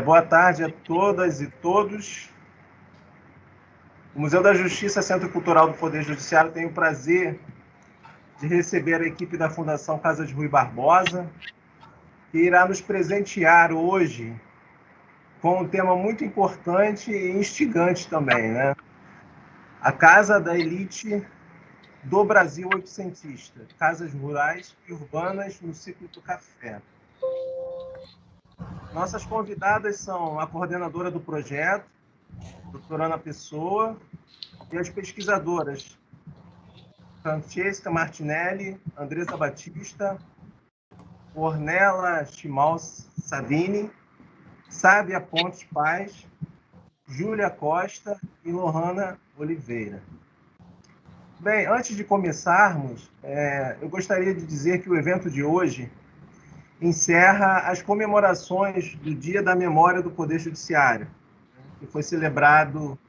Boa tarde a todas e todos. O Museu da Justiça, Centro Cultural do Poder Judiciário, tem o prazer de receber a equipe da Fundação Casa de Rui Barbosa, que irá nos presentear hoje com um tema muito importante e instigante também, né? A Casa da Elite do Brasil oitocentista, casas rurais e urbanas no ciclo do café. Nossas convidadas são a coordenadora do projeto, doutora Ana Pessoa, e as pesquisadoras Francesca Martinelli, Andressa Batista, Ornella Chimal Savini, Sábia Pontes Paz, Júlia Costa e Lohana Oliveira. Bem, antes de começarmos, eu gostaria de dizer que o evento de hoje encerra as comemorações do Dia da Memória do Poder Judiciário, que foi celebrado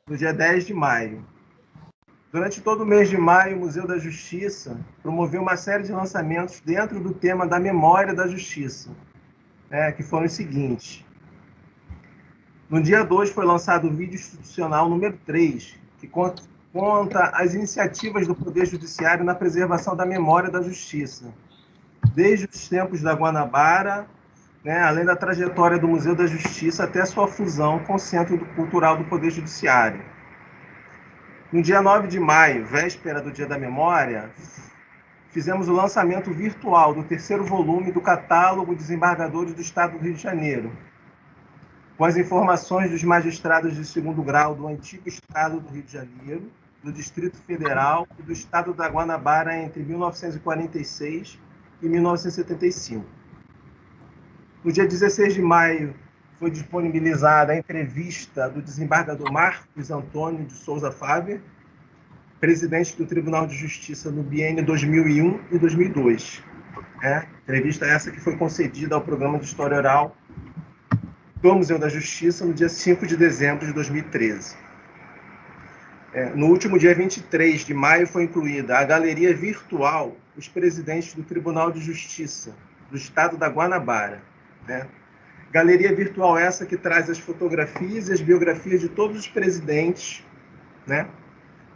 no dia 10 de maio. Durante todo o mês de maio, o Museu da Justiça promoveu uma série de lançamentos dentro do tema da memória da justiça, que foram os seguintes. No dia 2 foi lançado o vídeo institucional número 3, que conta as iniciativas do Poder Judiciário na preservação da memória da justiça, desde os tempos da Guanabara, além da trajetória do Museu da Justiça até sua fusão com o Centro Cultural do Poder Judiciário. No dia 9 de maio, véspera do Dia da Memória, fizemos o lançamento virtual do 3º volume do Catálogo Desembargadores do Estado do Rio de Janeiro, com as informações dos magistrados de 2º grau do antigo Estado do Rio de Janeiro, do Distrito Federal e do Estado da Guanabara entre 1946 e 1975. No dia 16 de maio, foi disponibilizada a entrevista do desembargador Marcos Antônio de Souza Faber, presidente do Tribunal de Justiça no biênio 2001 e 2002. Entrevista essa que foi concedida ao Programa de História Oral do Museu da Justiça no dia 5 de dezembro de 2013. No último dia 23 de maio foi incluída a galeria virtual Os Presidentes do Tribunal de Justiça do Estado da Guanabara. Galeria virtual essa que traz as fotografias e as biografias de todos os presidentes,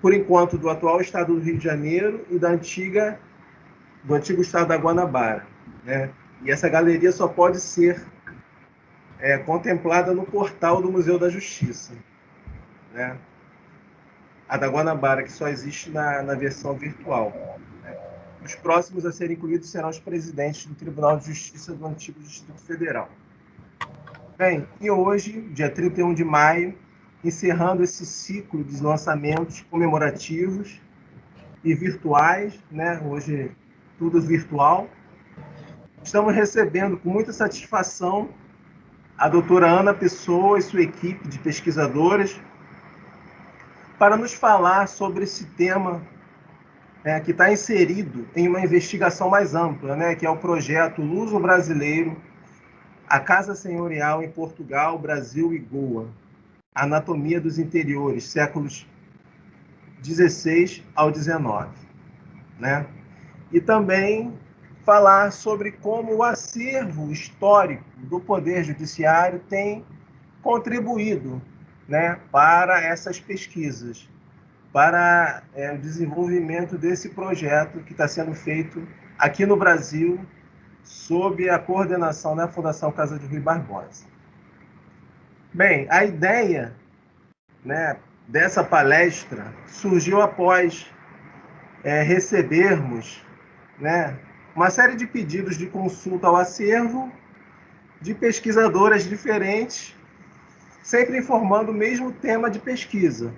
por enquanto do atual Estado do Rio de Janeiro e do antigo Estado da Guanabara. E essa galeria só pode ser contemplada no portal do Museu da Justiça. A da Guanabara, que só existe na versão virtual. Os próximos a serem incluídos serão os presidentes do Tribunal de Justiça do antigo Distrito Federal. Bem, e hoje, dia 31 de maio, encerrando esse ciclo de lançamentos comemorativos e virtuais, hoje tudo virtual, estamos recebendo com muita satisfação a doutora Ana Pessoa e sua equipe de pesquisadoras para nos falar sobre esse tema que está inserido em uma investigação mais ampla, que é o projeto Luso-Brasileiro, a Casa Senhorial em Portugal, Brasil e Goa, Anatomia dos Interiores, séculos 16 ao 19. E também falar sobre como o acervo histórico do Poder Judiciário tem contribuído para essas pesquisas, para o desenvolvimento desse projeto que está sendo feito aqui no Brasil, sob a coordenação da Fundação Casa de Rui Barbosa. Bem, a ideia dessa palestra surgiu após recebermos uma série de pedidos de consulta ao acervo de pesquisadoras diferentes, sempre informando o mesmo tema de pesquisa,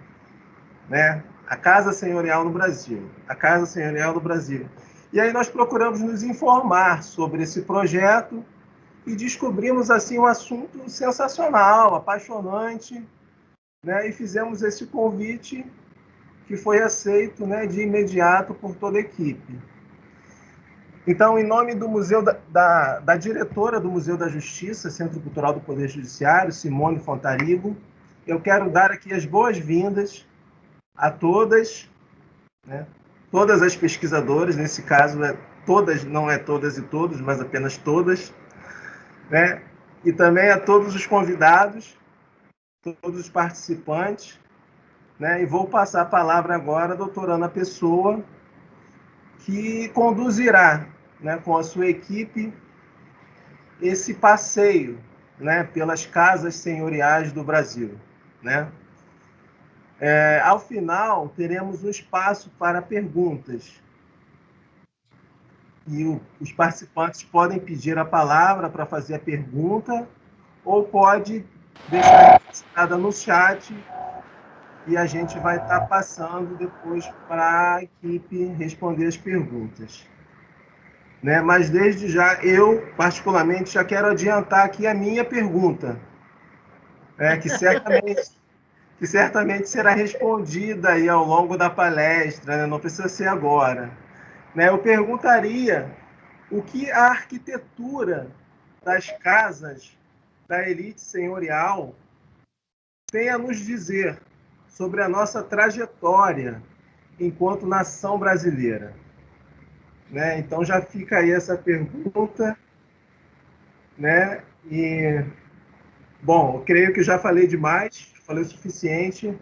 a Casa Senhorial no Brasil, a Casa Senhorial do Brasil. E aí nós procuramos nos informar sobre esse projeto e descobrimos assim um assunto sensacional, apaixonante, e fizemos esse convite que foi aceito de imediato por toda a equipe. Então, em nome do Museu da diretora do Museu da Justiça, Centro Cultural do Poder Judiciário, Simone Fontarigo, eu quero dar aqui as boas-vindas a todas, todas as pesquisadoras, nesse caso todas, não é todas e todos, mas apenas todas, e também a todos os convidados, todos os participantes, né? E vou passar a palavra agora à doutora Ana Pessoa, que conduzirá, né, com a sua equipe esse passeio, né, pelas casas senhoriais do Brasil, né? Ao final, teremos um espaço para perguntas. E os participantes podem pedir a palavra para fazer a pergunta ou pode deixar registrada no chat e a gente vai estar passando depois para a equipe responder as perguntas. Né? Mas desde já, eu particularmente já quero adiantar aqui a minha pergunta, que certamente será respondida aí ao longo da palestra, né? Não precisa ser agora. Né? Eu perguntaria o que a arquitetura das casas da elite senhorial tem a nos dizer sobre a nossa trajetória enquanto nação brasileira. Né? Então já fica aí essa pergunta, né? E bom, eu creio que já falei demais, falei o suficiente.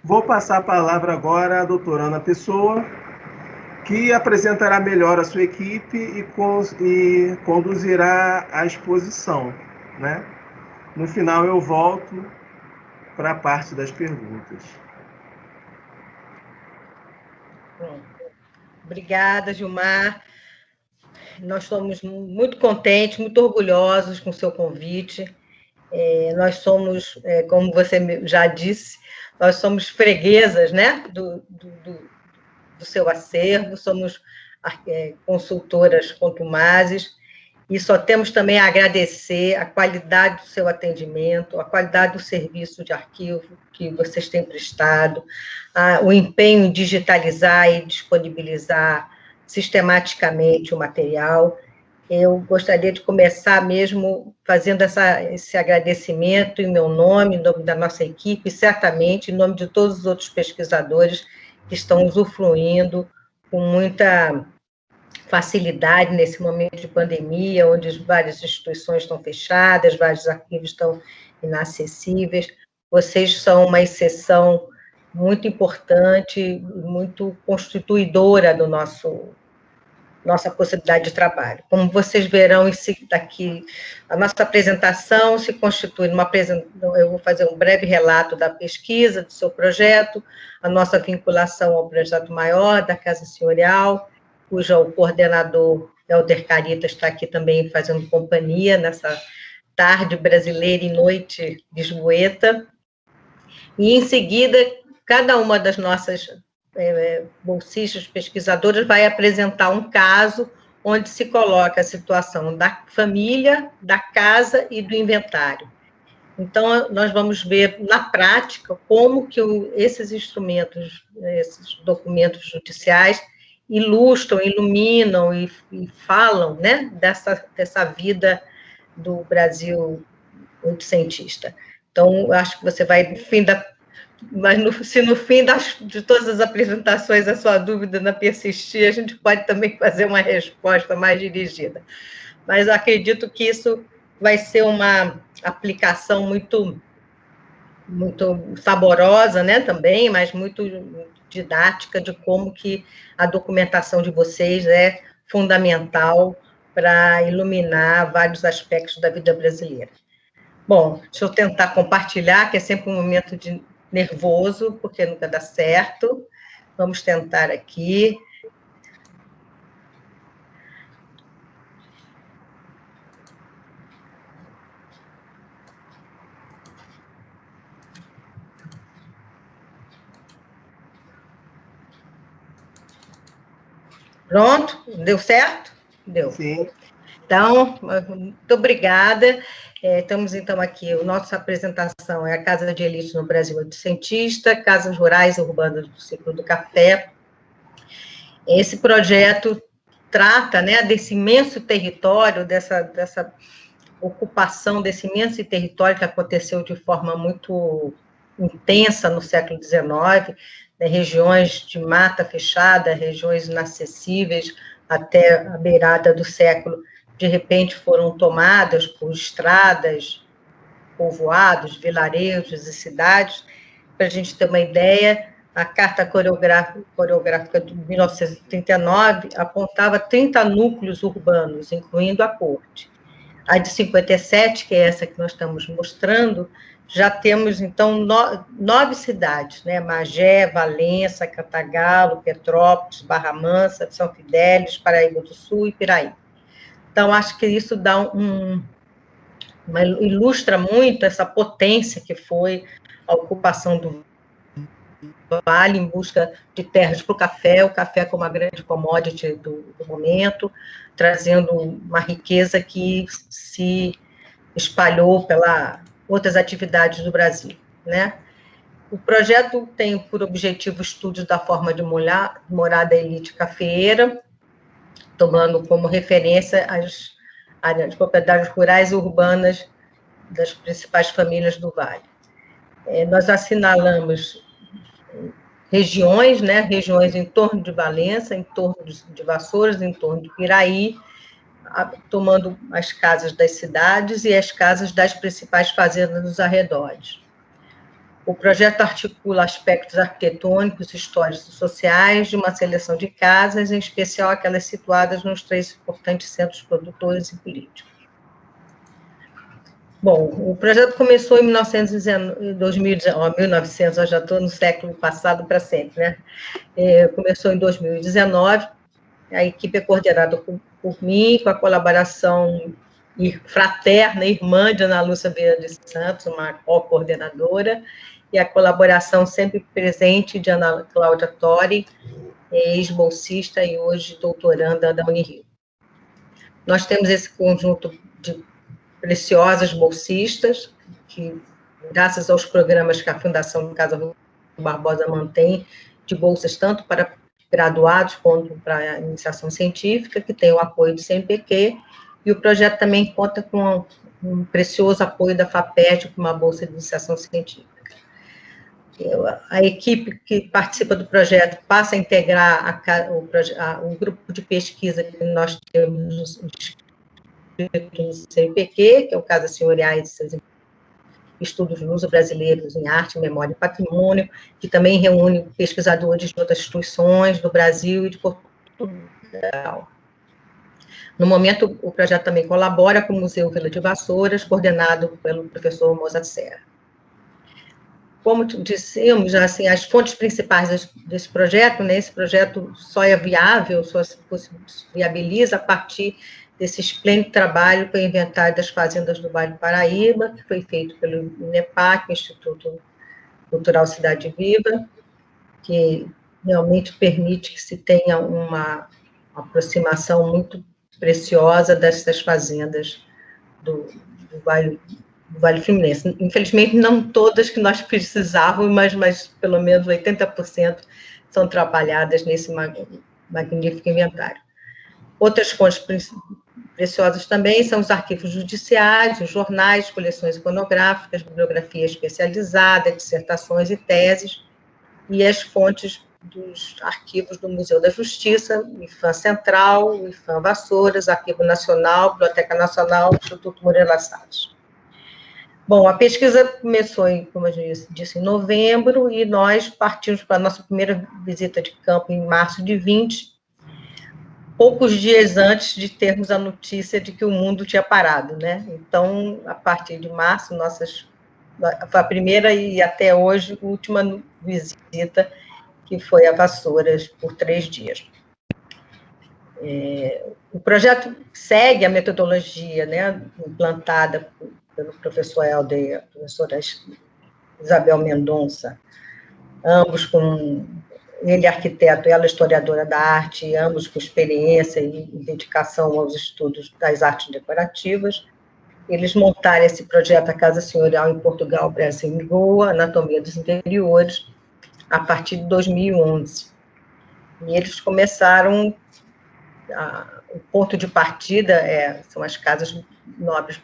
Vou passar a palavra agora à doutora Ana Pessoa, que apresentará melhor a sua equipe e conduzirá a exposição, né? No final eu volto para a parte das perguntas. Obrigada, Gilmar. Nós estamos muito contentes, muito orgulhosos com o seu convite. Nós somos, como você já disse, nós somos freguesas, né, do seu acervo, somos consultoras contumazes, e só temos também a agradecer a qualidade do seu atendimento, a qualidade do serviço de arquivo que vocês têm prestado, o empenho em digitalizar e disponibilizar sistematicamente o material. Eu gostaria de começar mesmo fazendo esse agradecimento em meu nome, em nome da nossa equipe, e certamente em nome de todos os outros pesquisadores que estão usufruindo com muita facilidade nesse momento de pandemia, onde várias instituições estão fechadas, vários arquivos estão inacessíveis. Vocês são uma exceção muito importante, muito constituidora do nossa possibilidade de trabalho. Como vocês verão daqui, a nossa apresentação se constitui numa apresentação, eu vou fazer um breve relato da pesquisa, do seu projeto, a nossa vinculação ao projeto maior da Casa Senhorial, cujo coordenador, Helder Carita, está aqui também fazendo companhia nessa tarde brasileira e noite lisboeta, e em seguida, cada uma das nossas bolsistas, pesquisadoras, vai apresentar um caso onde se coloca a situação da família, da casa e do inventário. Então, nós vamos ver na prática como que esses instrumentos, esses documentos judiciais ilustram, iluminam e falam, né, dessa vida do Brasil oitocentista. Então, acho que você vai, no fim se no fim de todas as apresentações a sua dúvida não persistir, a gente pode também fazer uma resposta mais dirigida. Mas eu acredito que isso vai ser uma aplicação muito saborosa, né, também, mas muito didática de como que a documentação de vocês é fundamental para iluminar vários aspectos da vida brasileira. Bom, deixa eu tentar compartilhar, que é sempre um momento nervoso, porque nunca dá certo. Vamos tentar aqui. Pronto? Deu certo? Deu. Sim. Então, muito obrigada. Estamos, então, aqui, a nossa apresentação é a Casa de Elite no Brasil Oitocentista, Casas Rurais e Urbanas do Ciclo do Café. Esse projeto trata, né, desse imenso território, dessa ocupação desse imenso território que aconteceu de forma muito intensa no século XIX, né, regiões de mata fechada, regiões inacessíveis, até a beirada do século de repente foram tomadas por estradas, povoados, vilarejos e cidades. Para a gente ter uma ideia, a Carta Coreográfica de 1939 apontava 30 núcleos urbanos, incluindo a corte. A de 57, que é essa que nós estamos mostrando, já temos, então, 9 cidades, né? Magé, Valença, Cantagalo, Petrópolis, Barra Mansa, São Fidélis, Paraíba do Sul e Piraí. Então, acho que isso dá ilustra muito essa potência que foi a ocupação do Vale em busca de terras para o café como a grande commodity do momento, trazendo uma riqueza que se espalhou pelas outras atividades do Brasil, né? O projeto tem por objetivo o estudo da forma de morada elite cafeeira, tomando como referência as áreas de propriedades rurais e urbanas das principais famílias do Vale. Nós assinalamos regiões, né? Regiões em torno de Valença, em torno de Vassouras, em torno de Piraí, tomando as casas das cidades e as casas das principais fazendas dos arredores. O projeto articula aspectos arquitetônicos, históricos e sociais de uma seleção de casas, em especial aquelas situadas nos 3 importantes centros produtores e políticos. Bom, o projeto começou em 1919, eu já estou no século passado para sempre, né? Começou em 2019, a equipe é coordenada por mim, com a colaboração fraterna, irmã de Ana Lúcia Vieira de Santos, uma co-coordenadora, e a colaboração sempre presente de Ana Cláudia Tori, ex-bolsista e hoje doutoranda da Unirio. Nós temos esse conjunto de preciosas bolsistas, que, graças aos programas que a Fundação Casa Rui Barbosa mantém, de bolsas tanto para graduados quanto para a iniciação científica, que tem o apoio do CNPq, e o projeto também conta com um precioso apoio da FAPESP, com uma bolsa de iniciação científica. A equipe que participa do projeto passa a integrar o grupo de pesquisa que nós temos no CNPq, que é o Casa Senhoriais e seus estudos luso-brasileiros em arte, memória e patrimônio, que também reúne pesquisadores de outras instituições do Brasil e de Portugal. No momento, o projeto também colabora com o Museu Vila de Vassouras, coordenado pelo professor Mozart Serra. Como dissemos, assim, as fontes principais desse projeto, né, esse projeto só é viável, só se viabiliza a partir desse esplêndido trabalho com o inventário das fazendas do Vale do Paraíba, que foi feito pelo INEPAC, Instituto Cultural Cidade Viva, que realmente permite que se tenha uma aproximação muito preciosa dessas fazendas do Vale Fluminense. Infelizmente, não todas que nós precisávamos, mas pelo menos 80% são trabalhadas nesse magnífico inventário. Outras fontes preciosas também são os arquivos judiciários, os jornais, coleções iconográficas, bibliografia especializada, dissertações e teses, e as fontes dos arquivos do Museu da Justiça, o IFAM Central, o IFAM Vassouras, Arquivo Nacional, Biblioteca Nacional, Instituto Moreira Salles. Bom, a pesquisa começou, como eu disse, em novembro, e nós partimos para a nossa primeira visita de campo em março de 20, poucos dias antes de termos a notícia de que o mundo tinha parado, né? Então, a partir de março, foi a primeira e até hoje, última visita, que foi a Vassouras por 3 dias. O projeto segue a metodologia, né, implantada pelo professor Helder e a professora Isabel Mendonça, ambos com ele arquiteto e ela historiadora da arte, ambos com experiência e dedicação aos estudos das artes decorativas. Eles montaram esse projeto A Casa Senhorial em Portugal, Brasil e Lisboa, Anatomia dos Interiores, a partir de 2011. E eles começaram, o ponto de partida são as casas nobres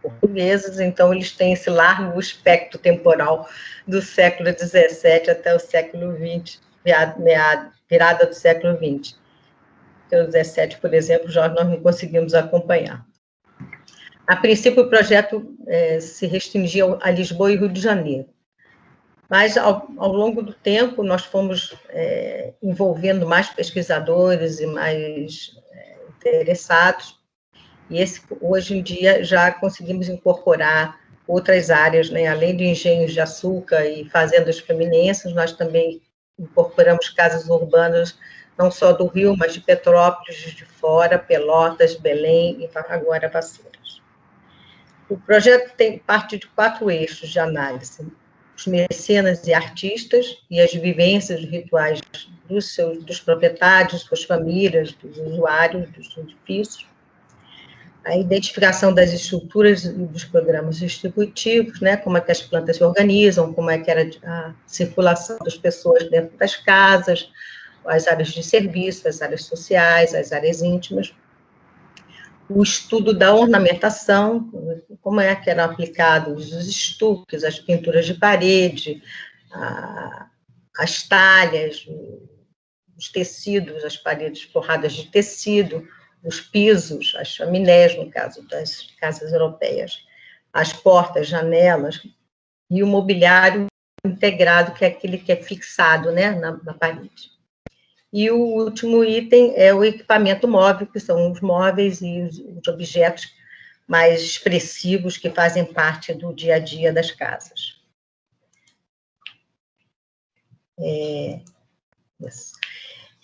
portuguesas, então eles têm esse largo espectro temporal do século XVII até o século XX, virada do século XX. porque o 17, por exemplo, já nós não conseguimos acompanhar. A princípio, o projeto se restringia a Lisboa e Rio de Janeiro, mas, ao longo do tempo, nós fomos envolvendo mais pesquisadores e mais interessados, e hoje em dia já conseguimos incorporar outras áreas, né? Além de engenhos de açúcar e fazendas fluminenses, nós também incorporamos casas urbanas, não só do Rio, mas de Petrópolis, de Fora, Pelotas, Belém e agora Vassouras. O projeto tem parte de 4 eixos de análise: os mecenas e artistas e as vivências rituais dos proprietários, suas famílias, dos usuários dos edifícios, a identificação das estruturas e dos programas distributivos, né, como é que as plantas se organizam, como é que era a circulação das pessoas dentro das casas, as áreas de serviço, as áreas sociais, as áreas íntimas, o estudo da ornamentação, como é que eram aplicados os estuques, as pinturas de parede, as talhas, os tecidos, as paredes forradas de tecido, os pisos, as chaminés, no caso das casas europeias, as portas, janelas, e o mobiliário integrado, que é aquele que é fixado, né, na parede. E o último item é o equipamento móvel, que são os móveis e os objetos mais expressivos que fazem parte do dia a dia das casas.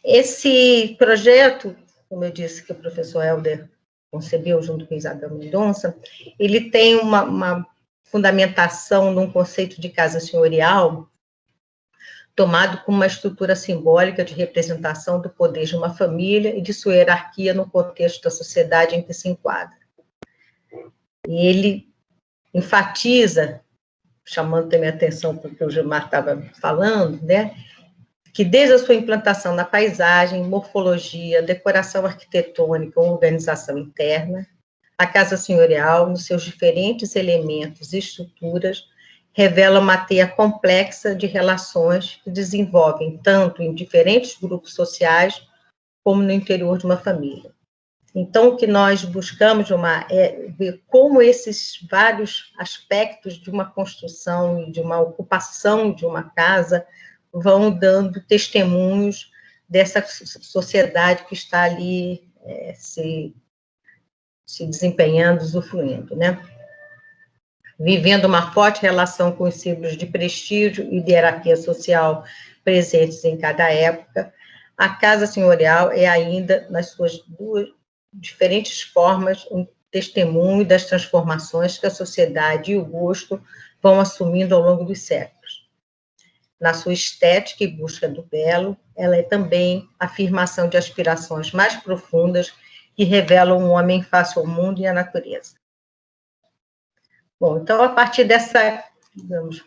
Esse projeto, como eu disse, que o professor Helder concebeu junto com Isabel Mendonça, ele tem uma fundamentação num conceito de casa senhorial, tomado como uma estrutura simbólica de representação do poder de uma família e de sua hierarquia no contexto da sociedade em que se enquadra. E ele enfatiza, chamando também a atenção para o que o Gilmar estava falando, né, que desde a sua implantação na paisagem, morfologia, decoração arquitetônica ou organização interna, a casa senhorial, nos seus diferentes elementos e estruturas, revela uma teia complexa de relações que desenvolvem tanto em diferentes grupos sociais como no interior de uma família. Então, o que nós buscamos é ver como esses vários aspectos de uma construção e de uma ocupação de uma casa vão dando testemunhos dessa sociedade que está ali se desempenhando, usufruindo, né? Vivendo uma forte relação com os símbolos de prestígio e de hierarquia social presentes em cada época, a casa senhorial é ainda, nas suas duas diferentes formas, um testemunho das transformações que a sociedade e o gosto vão assumindo ao longo dos séculos. Na sua estética e busca do belo, ela é também a afirmação de aspirações mais profundas que revelam um homem face ao mundo e à natureza. Bom, então, a partir dessa, digamos,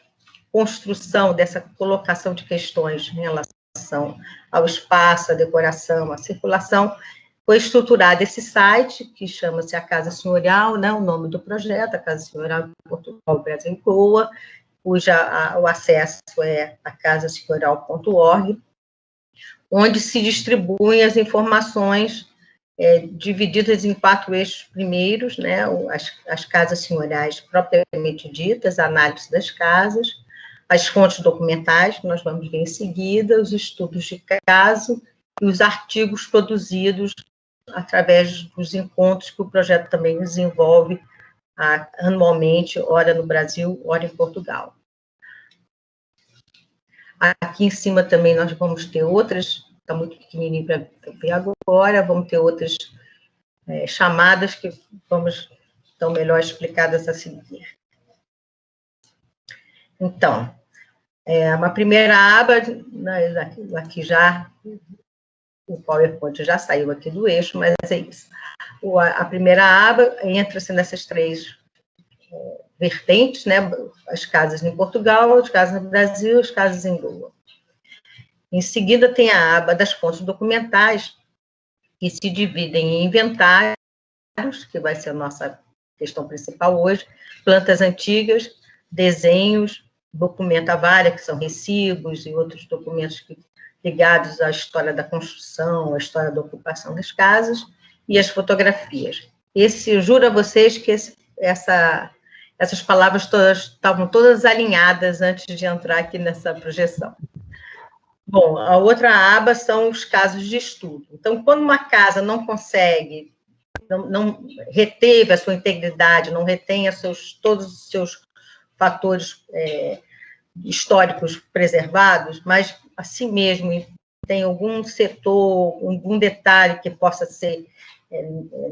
construção, dessa colocação de questões em relação ao espaço, à decoração, à circulação, foi estruturado esse site, que chama-se A Casa Senhorial, né, o nome do projeto, A Casa Senhorial de Portugal, Brasil e Goa, o acesso é acasasenhorial.org, onde se distribuem as informações divididas em 4 eixos primeiros, né, as casas senhoriais propriamente ditas, a análise das casas, as fontes documentais, que nós vamos ver em seguida, os estudos de caso e os artigos produzidos através dos encontros que o projeto também desenvolve anualmente, ora no Brasil, ora em Portugal. Aqui em cima também nós vamos ter outras, está muito pequenininho para ver agora, vamos ter outras chamadas que estão melhor explicadas a seguir. Então, uma primeira aba, aqui já, o PowerPoint já saiu aqui do eixo, mas é isso. A primeira aba entra-se nessas 3 vertentes, né, as casas em Portugal, as casas no Brasil, as casas em Goa. Em seguida, tem a aba das fontes documentais, que se dividem em inventários, que vai ser a nossa questão principal hoje, plantas antigas, desenhos, documenta várias, que são recibos e outros documentos que ligados à história da construção, à história da ocupação das casas, e as fotografias. Eu juro a vocês que essas palavras todas estavam todas alinhadas antes de entrar aqui nessa projeção. Bom, a outra aba são os casos de estudo. Então, quando uma casa não consegue, não reteve a sua integridade, não retém todos os seus fatores históricos preservados, mas, assim mesmo, tem algum setor, algum detalhe que possa ser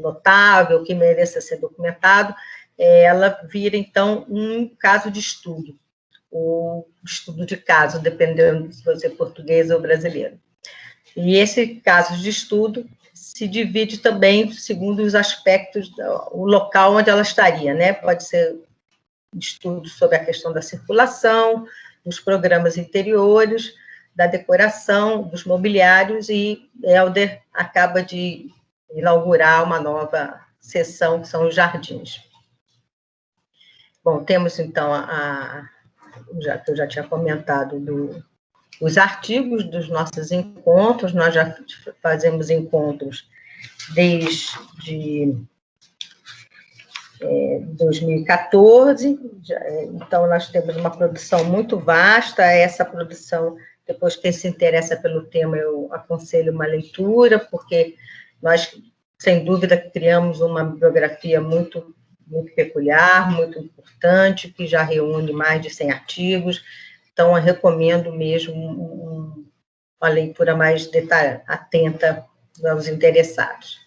notável, que mereça ser documentado, ela vira, então, um caso de estudo, ou estudo de caso, dependendo se você é português ou brasileiro. E esse caso de estudo se divide também segundo os aspectos, o local onde ela estaria, né? Pode ser estudo sobre a questão da circulação, dos programas interiores, da decoração, dos mobiliários, e Helder acaba de inaugurar uma nova seção, que são os jardins. Bom, temos, então, que eu já tinha comentado, os artigos dos nossos encontros. Nós já fazemos encontros desde 2014, então nós temos uma produção muito vasta. Essa produção, depois quem se interessa pelo tema, eu aconselho uma leitura, porque nós, sem dúvida, criamos uma bibliografia muito peculiar, muito importante, que já reúne mais de 100 artigos, então eu recomendo mesmo uma leitura mais detalhada, atenta aos interessados.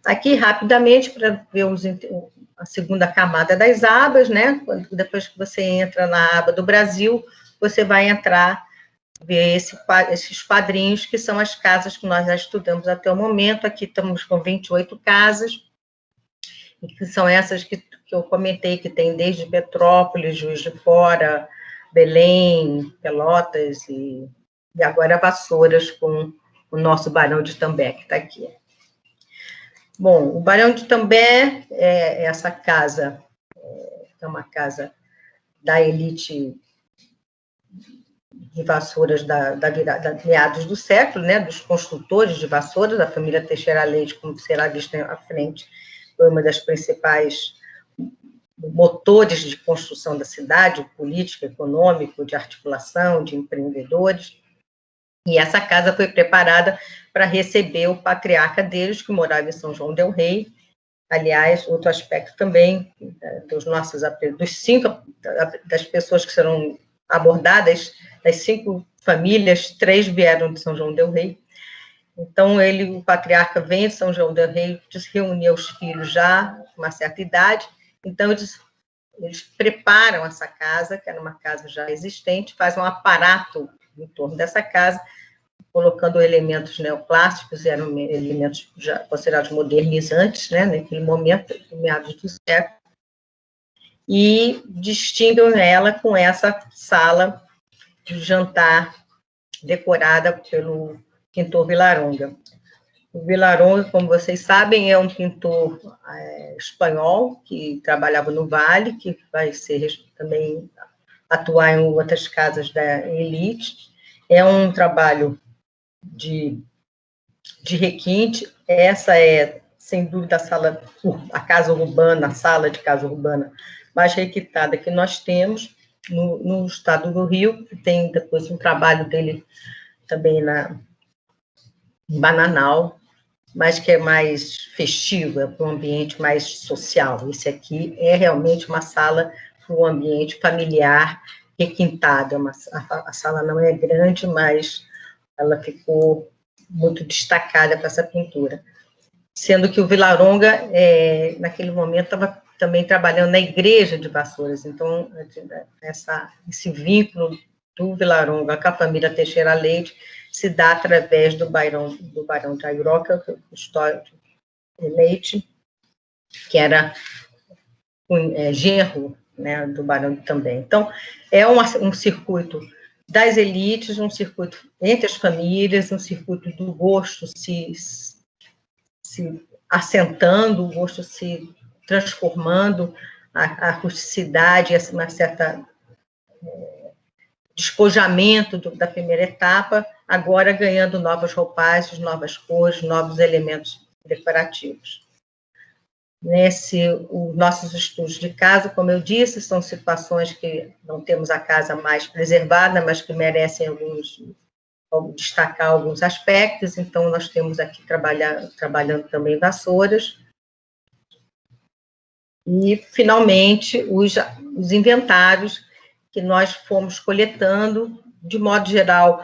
Aqui, rapidamente, para ver a segunda camada das abas, né? Depois que você entra na aba do Brasil, você vai ver esses quadrinhos, que são as casas que nós já estudamos até o momento. Aqui estamos com 28 casas, que são essas que eu comentei, que tem desde Petrópolis, Juiz de Fora, Belém, Pelotas e agora Vassouras, com o nosso Barão de També, que está aqui. Bom, o Barão de També é essa casa, é uma casa da elite de Vassouras da meados do século, né, dos construtores de Vassouras, da família Teixeira Leite, como será visto à frente, foi uma das principais motores de construção da cidade, político, econômico, de articulação, de empreendedores. E essa casa foi preparada para receber o patriarca deles, que morava em São João del Rei. Aliás, outro aspecto também das pessoas que serão abordadas, das 5 famílias, 3 vieram de São João del Rei. Então, o patriarca vem de São João del Rei, reuniu os filhos já com uma certa idade. Então, eles preparam essa casa, que era uma casa já existente, fazem um aparato em torno dessa casa, colocando elementos neoclássicos, eram elementos já considerados modernizantes, né, naquele momento, meados do século, e distinguem ela com essa sala de jantar decorada pelo pintor Villaronga. O Villaronga, como vocês sabem, é um pintor espanhol que trabalhava no Vale, que vai também atuar em outras casas da elite. É um trabalho de requinte. Essa é, sem dúvida, a casa urbana, a sala de casa urbana mais requintada que nós temos no estado do Rio. Tem depois um trabalho dele também em Bananal, mas que é mais festiva, para um ambiente mais social. Esse aqui é realmente uma sala para um ambiente familiar requintada. A sala não é grande, mas ela ficou muito destacada com essa pintura. Sendo que o Villaronga, naquele momento, estava também trabalhando na igreja de Vassouras. Então, esse vínculo do Villaronga com a família Teixeira Leite se dá através do Barão de Airoca, o histórico Leite, que era genro, né, do Barão também. Então, é um circuito das elites, um circuito entre as famílias, um circuito do gosto se assentando, o gosto se transformando, a rusticidade, uma certa despojamento da primeira etapa, agora ganhando novas roupagens, novas cores, novos elementos decorativos. Os nossos estudos de casa, como eu disse, são situações que não temos a casa mais preservada, mas que merecem destacar alguns aspectos. Então, nós temos aqui trabalhando também vassouras. E, finalmente, os inventários que nós fomos coletando, de modo geral,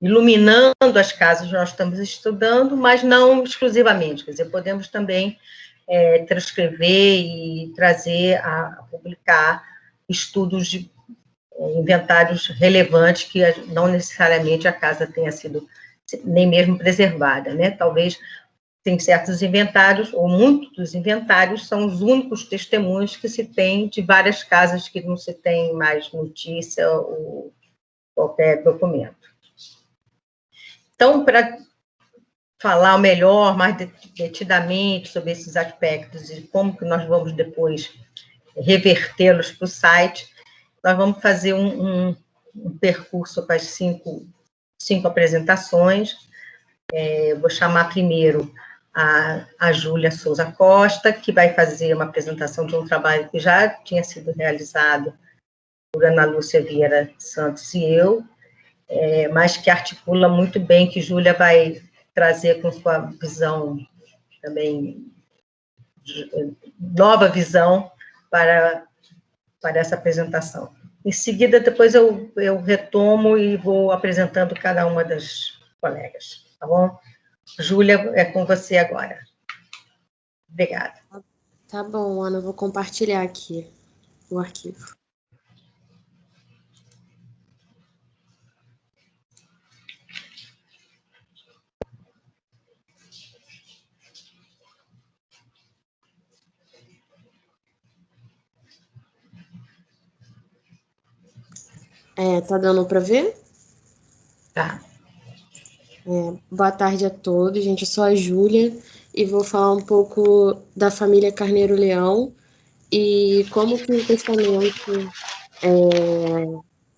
iluminando as casas que nós estamos estudando, mas não exclusivamente. Quer dizer, podemos também transcrever e trazer a publicar estudos de inventários relevantes que não necessariamente a casa tenha sido nem mesmo preservada, né? Talvez tem certos inventários, ou muitos dos inventários, são os únicos testemunhos que se tem de várias casas que não se tem mais notícia ou qualquer documento. Então, para falar melhor, mais detidamente sobre esses aspectos e como que nós vamos depois revertê-los para o site, nós vamos fazer um percurso com as cinco apresentações. Eu vou chamar primeiro a Júlia Souza Costa, que vai fazer uma apresentação de um trabalho que já tinha sido realizado por Ana Lúcia Vieira Santos e eu, mas que articula muito bem, que Júlia vai trazer com sua visão também, nova visão para essa apresentação. Em seguida, depois eu retomo e vou apresentando cada uma das colegas, tá bom? Júlia, é com você agora. Obrigada. Tá bom, Ana, eu vou compartilhar aqui o arquivo. Tá dando para ver? Tá. Boa tarde a todos, gente. Eu sou a Júlia e vou falar um pouco da família Carneiro Leão e como que o testamento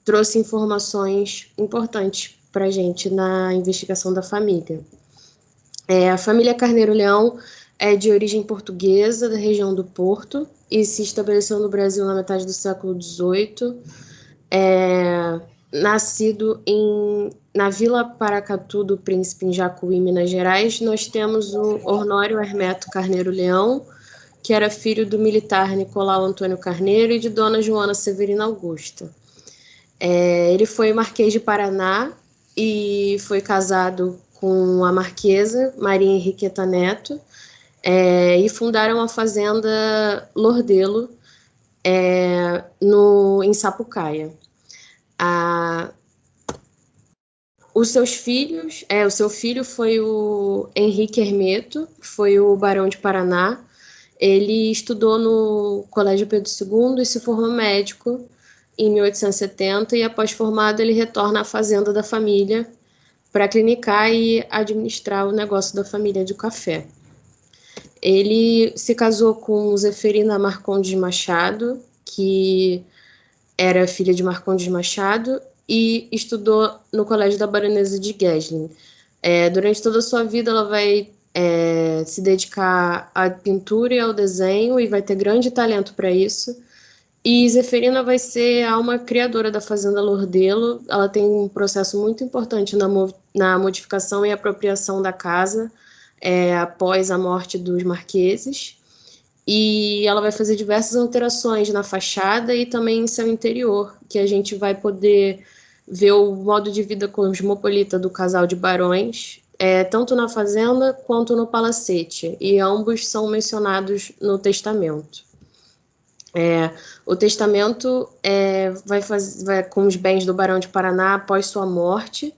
trouxe informações importantes para a gente na investigação da família. A família Carneiro Leão é de origem portuguesa, da região do Porto, e se estabeleceu no Brasil na metade do século XVIII. Nascido na Vila Paracatu do Príncipe, em Jacuí, Minas Gerais, nós temos o Honório Hermeto Carneiro Leão, que era filho do militar Nicolau Antônio Carneiro e de Dona Joana Severina Augusta. Ele foi marquês de Paraná e foi casado com a marquesa Maria Henriqueta Neto, e fundaram a fazenda Lordelo, em Sapucaia. Os seus filhos, o seu filho foi o Henrique Hermeto, que foi o barão de Paraná. Ele estudou no Colégio Pedro II e se formou médico em 1870, e após formado ele retorna à fazenda da família para clinicar e administrar o negócio da família de café. Ele se casou com Zeferina Marcondes Machado, que era filha de Marcondes Machado, e estudou no Colégio da Baronesa de Gesling. Durante toda a sua vida, ela vai se dedicar à pintura e ao desenho, e vai ter grande talento para isso. E Zeferina vai ser a alma criadora da Fazenda Lordelo. Ela tem um processo muito importante na modificação e apropriação da casa, após a morte dos marqueses. E ela vai fazer diversas alterações na fachada e também em seu interior, que a gente vai poder ver o modo de vida cosmopolita do casal de barões, tanto na fazenda quanto no palacete, e ambos são mencionados no testamento. O testamento vai com os bens do barão de Paraná após sua morte.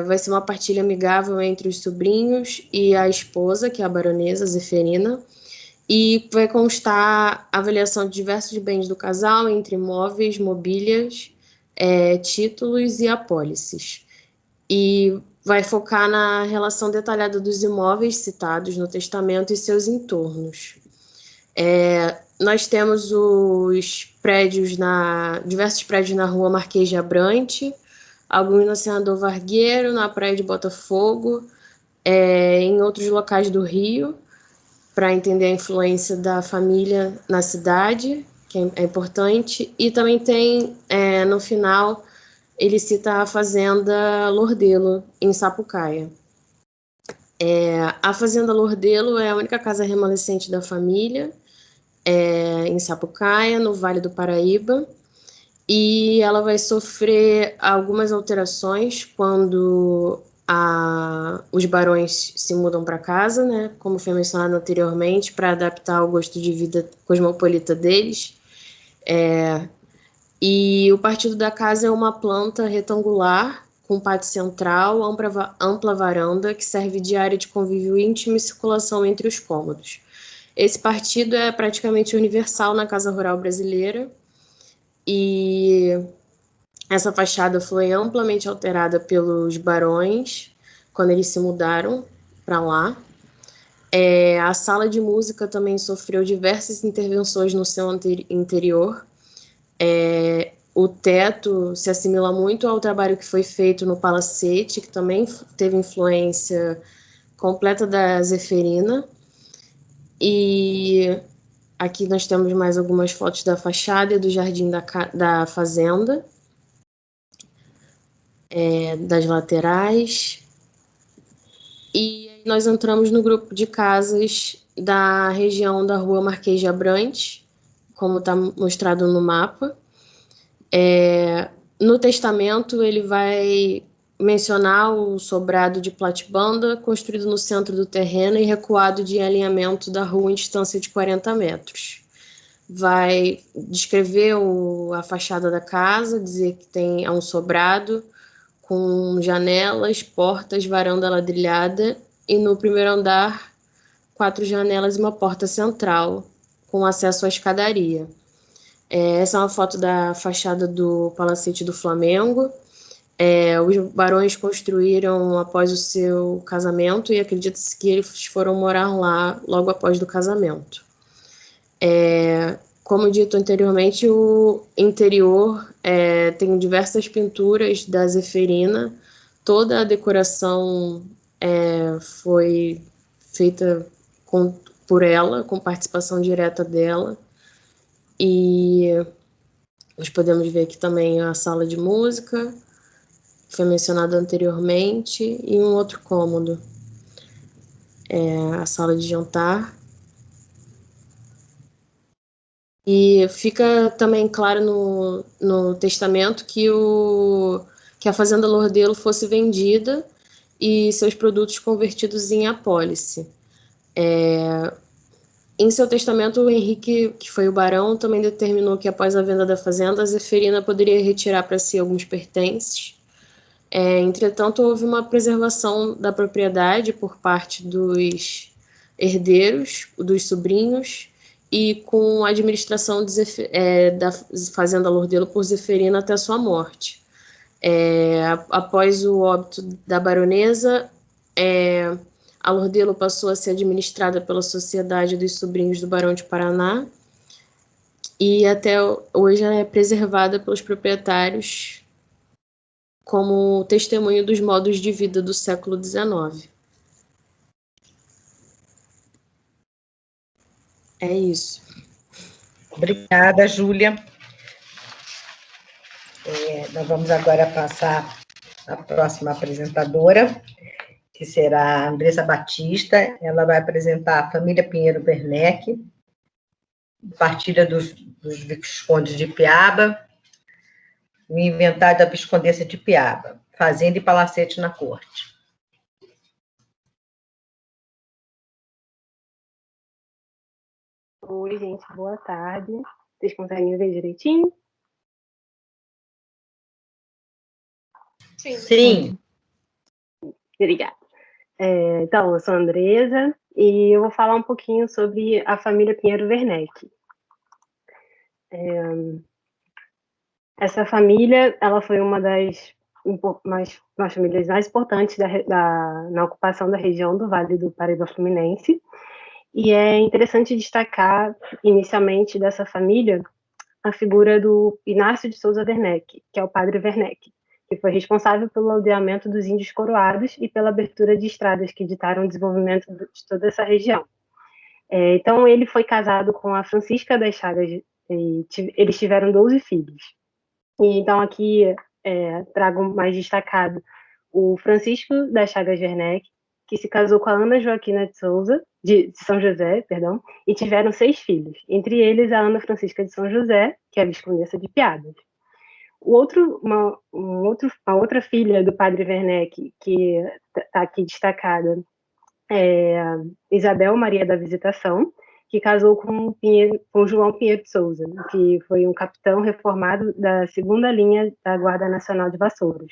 Vai ser uma partilha amigável entre os sobrinhos e a esposa, que é a baronesa Zeferina, e vai constar a avaliação de diversos bens do casal, entre imóveis, mobílias, títulos e apólices. E vai focar na relação detalhada dos imóveis citados no testamento e seus entornos. Nós temos os prédios diversos prédios na rua Marquês de Abrante, alguns na Senador Vargueiro, na Praia de Botafogo, em outros locais do Rio, para entender a influência da família na cidade, que é importante. E também tem, no final, ele cita a Fazenda Lordelo, em Sapucaia. A Fazenda Lordelo é a única casa remanescente da família, em Sapucaia, no Vale do Paraíba, e ela vai sofrer algumas alterações quando os barões se mudam para casa, né, como foi mencionado anteriormente, para adaptar ao gosto de vida cosmopolita deles. E o partido da casa é uma planta retangular, com pátio central, ampla varanda, que serve de área de convívio íntimo e circulação entre os cômodos. Esse partido é praticamente universal na casa rural brasileira, e essa fachada foi amplamente alterada pelos barões quando eles se mudaram para lá. A sala de música também sofreu diversas intervenções no seu interior. O teto se assimila muito ao trabalho que foi feito no Palacete, que também teve influência completa da Zeferina. E aqui nós temos mais algumas fotos da fachada e do jardim da fazenda, das laterais. E aí nós entramos no grupo de casas da região da Rua Marquês de Abrantes, como está mostrado no mapa. No testamento, ele vai mencionar o sobrado de platibanda construído no centro do terreno e recuado de alinhamento da rua em distância de 40 metros. Vai descrever a fachada da casa, dizer que é um sobrado com janelas, portas, varanda ladrilhada, e no primeiro andar, 4 janelas e uma porta central, com acesso à escadaria. Essa é uma foto da fachada do Palacete do Flamengo. Os barões construíram após o seu casamento e acredita-se que eles foram morar lá logo após do casamento. Como dito anteriormente, o interior tem diversas pinturas da Zeferina. Toda a decoração foi feita por ela, com participação direta dela. E nós podemos ver aqui também a sala de música, que foi mencionada anteriormente, e um outro cômodo, a sala de jantar. E fica também claro no testamento que a Fazenda Lordelo fosse vendida e seus produtos convertidos em apólice. Em seu testamento, o Henrique, que foi o barão, também determinou que após a venda da fazenda, a Zeferina poderia retirar para si alguns pertences. Entretanto, houve uma preservação da propriedade por parte dos herdeiros, dos sobrinhos, e com a administração da Fazenda Lordelo por Zeferina até sua morte. Após o óbito da baronesa, a Lordelo passou a ser administrada pela Sociedade dos Sobrinhos do Barão de Paraná, e até hoje ela é preservada pelos proprietários como testemunho dos modos de vida do século XIX. É isso. Obrigada, Júlia. Nós vamos agora passar à próxima apresentadora, que será a Andressa Batista. Ela vai apresentar a família Pinheiro Werneck, partilha dos Viscondes de Piaba, o inventário da Viscondessa de Piaba, fazenda e palacete na corte. Oi, gente, boa tarde. Vocês conseguem me ver direitinho? Sim. Obrigada. Então, eu sou a Andresa e eu vou falar um pouquinho sobre a família Pinheiro Werneck. Essa família, ela foi uma das famílias mais importantes na ocupação da região do Vale do Paraíba Fluminense. E é interessante destacar, inicialmente, dessa família, a figura do Inácio de Souza Werneck, que é o padre Werneck, que foi responsável pelo aldeamento dos índios coroados e pela abertura de estradas que ditaram o desenvolvimento de toda essa região. Então, ele foi casado com a Francisca das Chagas, e eles tiveram 12 filhos. E, então, aqui trago mais destacado o Francisco das Chagas Werneck, que se casou com a Ana Joaquina de Souza, de São José, perdão, e tiveram 6 filhos, entre eles a Ana Francisca de São José, que é a Viscondessa de Piadas. Uma outra filha do padre Werneck, que está aqui destacada, é Isabel Maria da Visitação, que casou com João Pinheiro de Souza, que foi um capitão reformado da segunda linha da Guarda Nacional de Vassouras.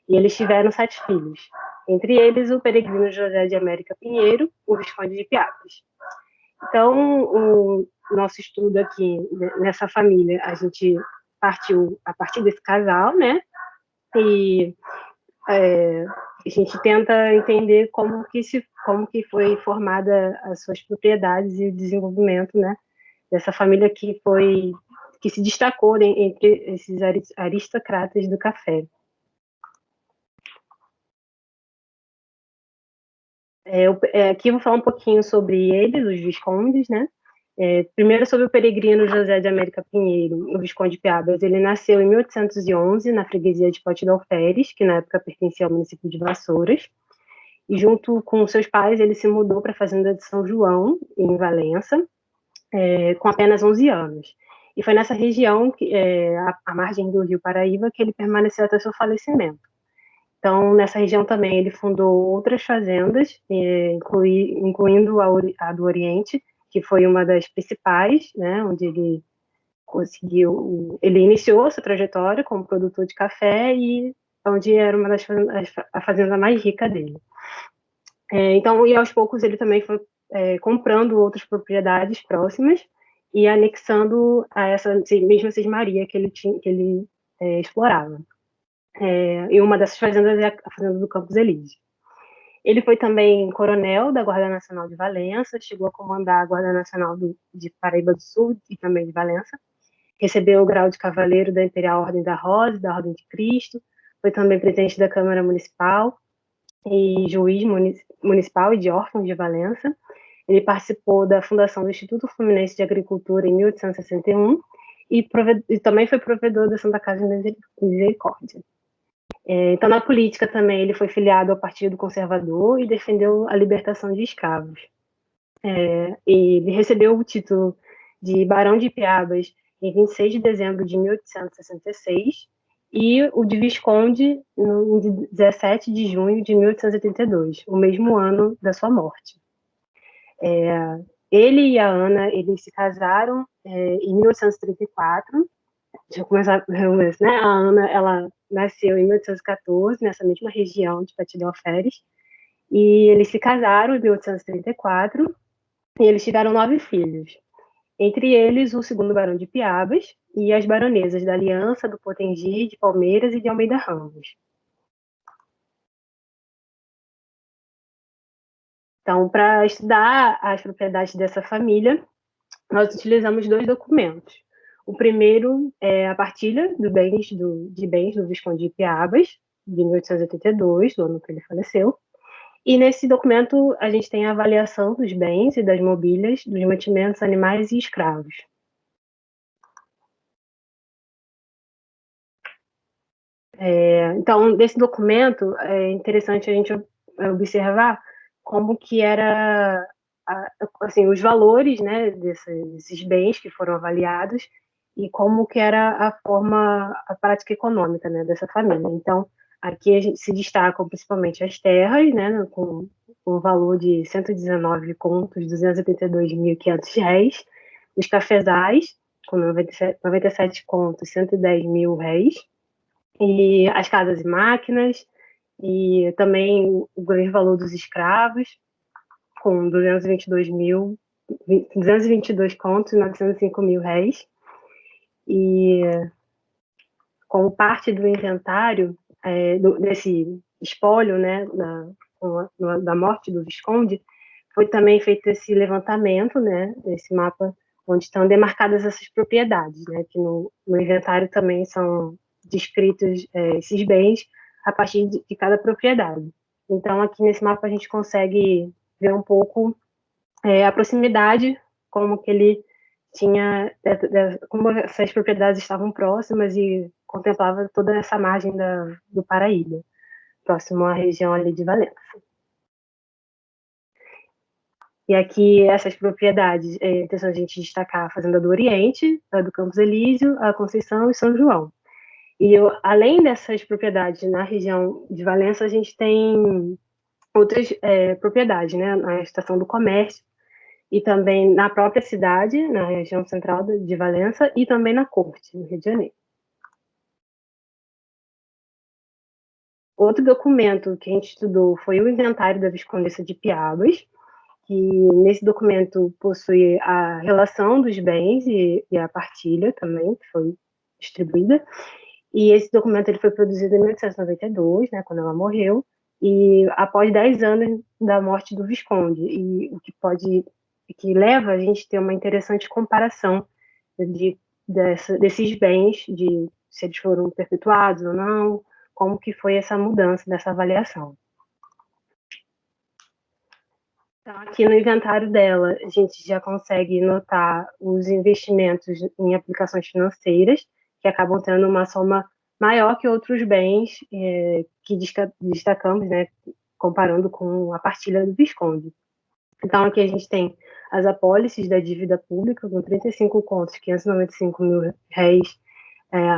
E eles tiveram 7 filhos, entre eles o peregrino José de América Pinheiro, o Visconde de Piadas. Então, o nosso estudo aqui nessa família, a gente partiu a partir desse casal, né? E a gente tenta entender como que foi formada as suas propriedades e o desenvolvimento, né, dessa família que se destacou entre esses aristocratas do café. Aqui eu vou falar um pouquinho sobre eles, os viscondes, né? Primeiro sobre o peregrino José de América Pinheiro, o Visconde de Piadas. Ele nasceu em 1811 na freguesia de Pote de Alferes, que na época pertencia ao município de Vassouras. E junto com seus pais, ele se mudou para a fazenda de São João, em Valença, com apenas 11 anos. E foi nessa região, à margem do rio Paraíba, que ele permaneceu até seu falecimento. Então, nessa região também, ele fundou outras fazendas, incluindo a do Oriente, que foi uma das principais, né, onde ele iniciou sua trajetória como produtor de café e onde era a fazenda mais rica dele. Então, e aos poucos ele também foi comprando outras propriedades próximas e anexando a essa mesma Cismaria que ele explorava. E uma dessas fazendas é a fazenda do Campos Elíseos. Ele foi também coronel da Guarda Nacional de Valença, chegou a comandar a Guarda Nacional de Paraíba do Sul e também de Valença. Recebeu o grau de cavaleiro da Imperial Ordem da Rosa, da Ordem de Cristo. Foi também presidente da Câmara Municipal e juiz municipal e de órfãos de Valença. Ele participou da fundação do Instituto Fluminense de Agricultura em 1861 e também foi provedor da Santa Casa de Misericórdia. Então, na política também, ele foi filiado ao Partido Conservador e defendeu a libertação de escravos. Ele recebeu o título de Barão de Piabas em 26 de dezembro de 1866 e o de Visconde em 17 de junho de 1882, o mesmo ano da sua morte. Ele e a Ana, eles se casaram em 1834. Deixa eu começar, né? A Ana, ela nasceu em 1814, nessa mesma região de Pote de Alferes, e eles se casaram em 1834, e eles tiveram 9 filhos. Entre eles, o segundo Barão de Piabas e as baronesas da Aliança, do Potengi, de Palmeiras e de Almeida Ramos. Então, para estudar as propriedades dessa família, nós utilizamos 2 documentos. O primeiro é a partilha de bens do Visconde de Piabas, de 1882, do ano que ele faleceu. E nesse documento a gente tem a avaliação dos bens e das mobílias, dos mantimentos animais e escravos. Então, desse documento, é interessante a gente observar como que era, assim, os valores, né, desses bens que foram avaliados e como que era a prática econômica, né, dessa família. Então, aqui a gente se destacam principalmente as terras, né, com um valor de 119 contos, R$ 282.500, os cafezais, com 97 contos, R$ 110.000, e as casas e máquinas, e também o grande valor dos escravos, com 222 contos e R$ 905.000, e como parte do inventário desse espólio, né, da morte do Visconde, foi também feito esse levantamento, né, desse mapa onde estão demarcadas essas propriedades, né, que no inventário também são descritos esses bens a partir de cada propriedade. Então, aqui nesse mapa a gente consegue ver um pouco a proximidade, como que ele tinha, como essas propriedades estavam próximas e contemplava toda essa margem do Paraíba, próximo à região ali de Valença. E aqui essas propriedades, é interessante a gente destacar a Fazenda do Oriente, a do Campos Elísio, a Conceição e São João. E além dessas propriedades na região de Valença, a gente tem outras propriedades, né, na Estação do Comércio, e também na própria cidade, na região central de Valença, e também na Corte, no Rio de Janeiro. Outro documento que a gente estudou foi o Inventário da Viscondessa de Piabas, que nesse documento possui a relação dos bens e a partilha também, que foi distribuída. E esse documento ele foi produzido em 1892, né, quando ela morreu, e após 10 anos da morte do Visconde, e o que leva a gente a ter uma interessante comparação desses bens, de se eles foram perpetuados ou não, como que foi essa mudança dessa avaliação. Então, aqui no inventário dela, a gente já consegue notar os investimentos em aplicações financeiras, que acabam tendo uma soma maior que outros bens que destacamos, né, comparando com a partilha do Visconde. Então, aqui a gente tem as apólices da dívida pública, com 35 contos, 595 mil réis,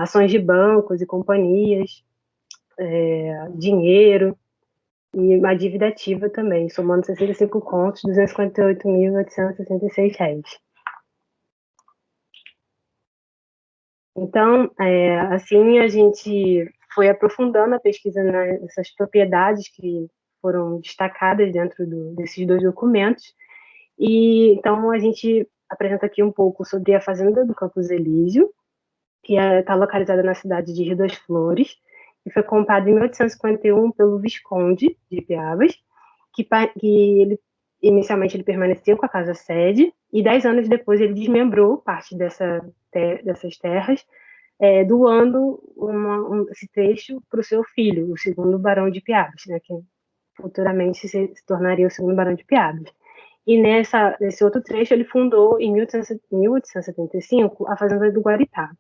ações de bancos e companhias, dinheiro, e uma dívida ativa também, somando 65 contos, 258.866 réis. Então, assim, a gente foi aprofundando a pesquisa nessas propriedades que foram destacadas dentro desses dois documentos. E então a gente apresenta aqui um pouco sobre a Fazenda do Campos Elísio, que está localizada na cidade de Rio das Flores, que foi comprada em 1851 pelo Visconde de Piabas, que inicialmente ele permaneceu com a casa sede, e 10 anos depois ele desmembrou parte dessas terras, doando esse trecho para o seu filho, o segundo Barão de Piabas, né, que futuramente se tornaria o segundo Barão de Piabas. E nesse outro trecho ele fundou, em 1875, a Fazenda do Guaritá,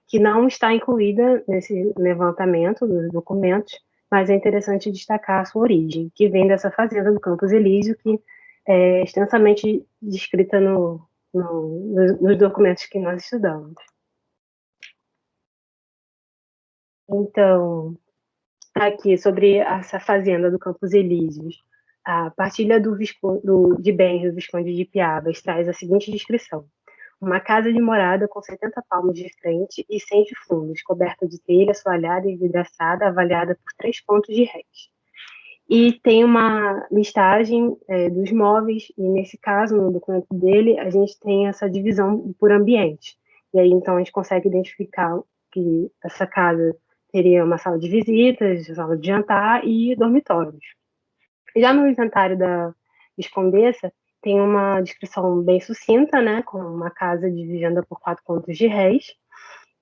que não está incluída nesse levantamento dos documentos, mas é interessante destacar a sua origem, que vem dessa fazenda do Campos Elísio, que é extensamente descrita nos documentos que nós estudamos. Então, aqui, sobre essa fazenda do Campos Elíseos, a partilha de bens do Visconde de Piabas traz a seguinte descrição: uma casa de morada com 70 palmos de frente e 100 de fundos, coberta de telha, assoalhada e vidraçada, avaliada por 3 contos de réis. E tem uma listagem dos móveis, e nesse caso, no documento dele, a gente tem essa divisão por ambiente. E aí, então, a gente consegue identificar que essa casa teria uma sala de visitas, sala de jantar e dormitórios. Já no inventário da Viscondessa, tem uma descrição bem sucinta, né, com uma casa dividida por 4 contos de réis,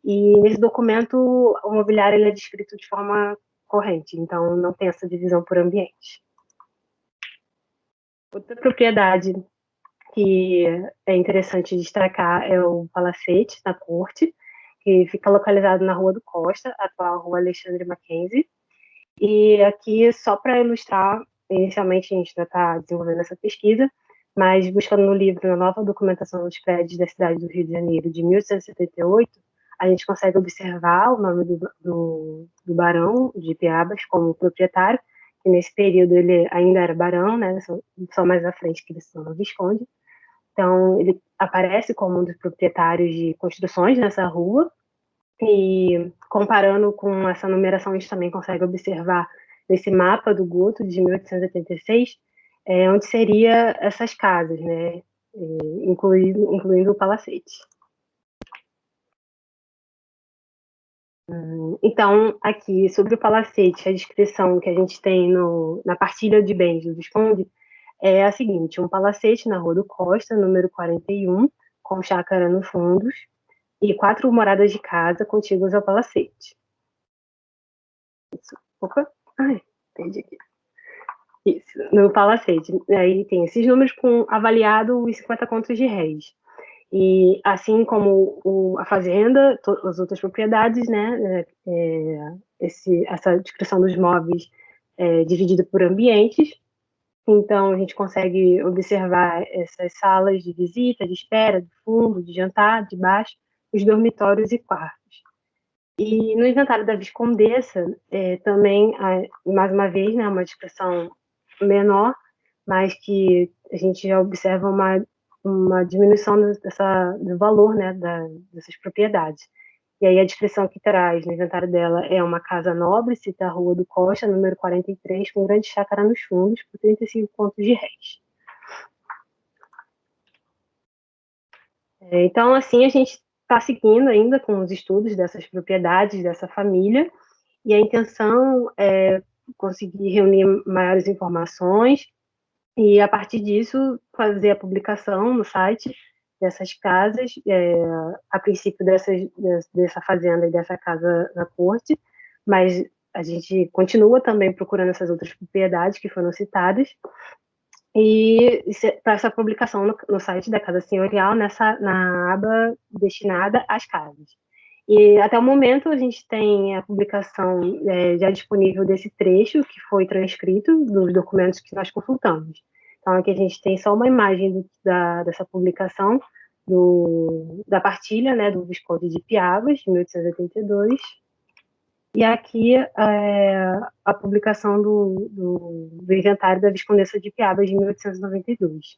e nesse documento o mobiliário ele é descrito de forma corrente, então não tem essa divisão por ambiente. Outra propriedade que é interessante destacar é o Palacete, na Corte, que fica localizado na Rua do Costa, atual Rua Alexandre Mackenzie, e aqui, só para ilustrar, inicialmente a gente ainda está desenvolvendo essa pesquisa, mas buscando no livro Na Nova Documentação dos Prédios da Cidade do Rio de Janeiro, de 1878, a gente consegue observar o nome do Barão de Piabas como proprietário, que nesse período ele ainda era barão, né, só mais à frente que ele se tornou Visconde. Então, ele aparece como um dos proprietários de construções nessa rua, e comparando com essa numeração, a gente também consegue observar nesse mapa do Guto, de 1886, onde seria essas casas, né, incluindo o Palacete. Então, aqui, sobre o Palacete, a descrição que a gente tem na partilha de bens do Visconde é a seguinte: um palacete na Rua do Costa, número 41, com chácara nos fundos, e 4 moradas de casa contíguas ao palacete. Opa, ai, perdi aqui. Isso, no Palacete. Aí tem esses números com avaliado os 50 contos de réis. E assim como a fazenda, as outras propriedades, né, essa descrição dos móveis é dividida por ambientes. Então a gente consegue observar essas salas de visita, de espera, de fundo, de jantar, de baixo, os dormitórios e quartos. E no inventário da Viscondessa, também, mais uma vez, né, uma descrição menor, mas que a gente já observa uma diminuição do valor, né, dessas propriedades. E aí a descrição que traz no inventário dela é uma casa nobre, cita a Rua do Costa, número 43, com grande chácara nos fundos, por 35 contos de réis. Então, assim, a gente está seguindo ainda com os estudos dessas propriedades, dessa família, e a intenção é conseguir reunir maiores informações e, a partir disso, fazer a publicação no site dessas casas, a princípio dessa fazenda e dessa casa na corte, mas a gente continua também procurando essas outras propriedades que foram citadas, e para essa publicação no site da Casa Senhorial, na aba destinada às casas. E até o momento a gente tem a publicação já disponível desse trecho, que foi transcrito dos documentos que nós consultamos. Então aqui a gente tem só uma imagem dessa publicação, da partilha, né, do Visconde de Piabas, de 1882, e aqui a publicação do inventário da Viscondessa de Piabas, de 1892.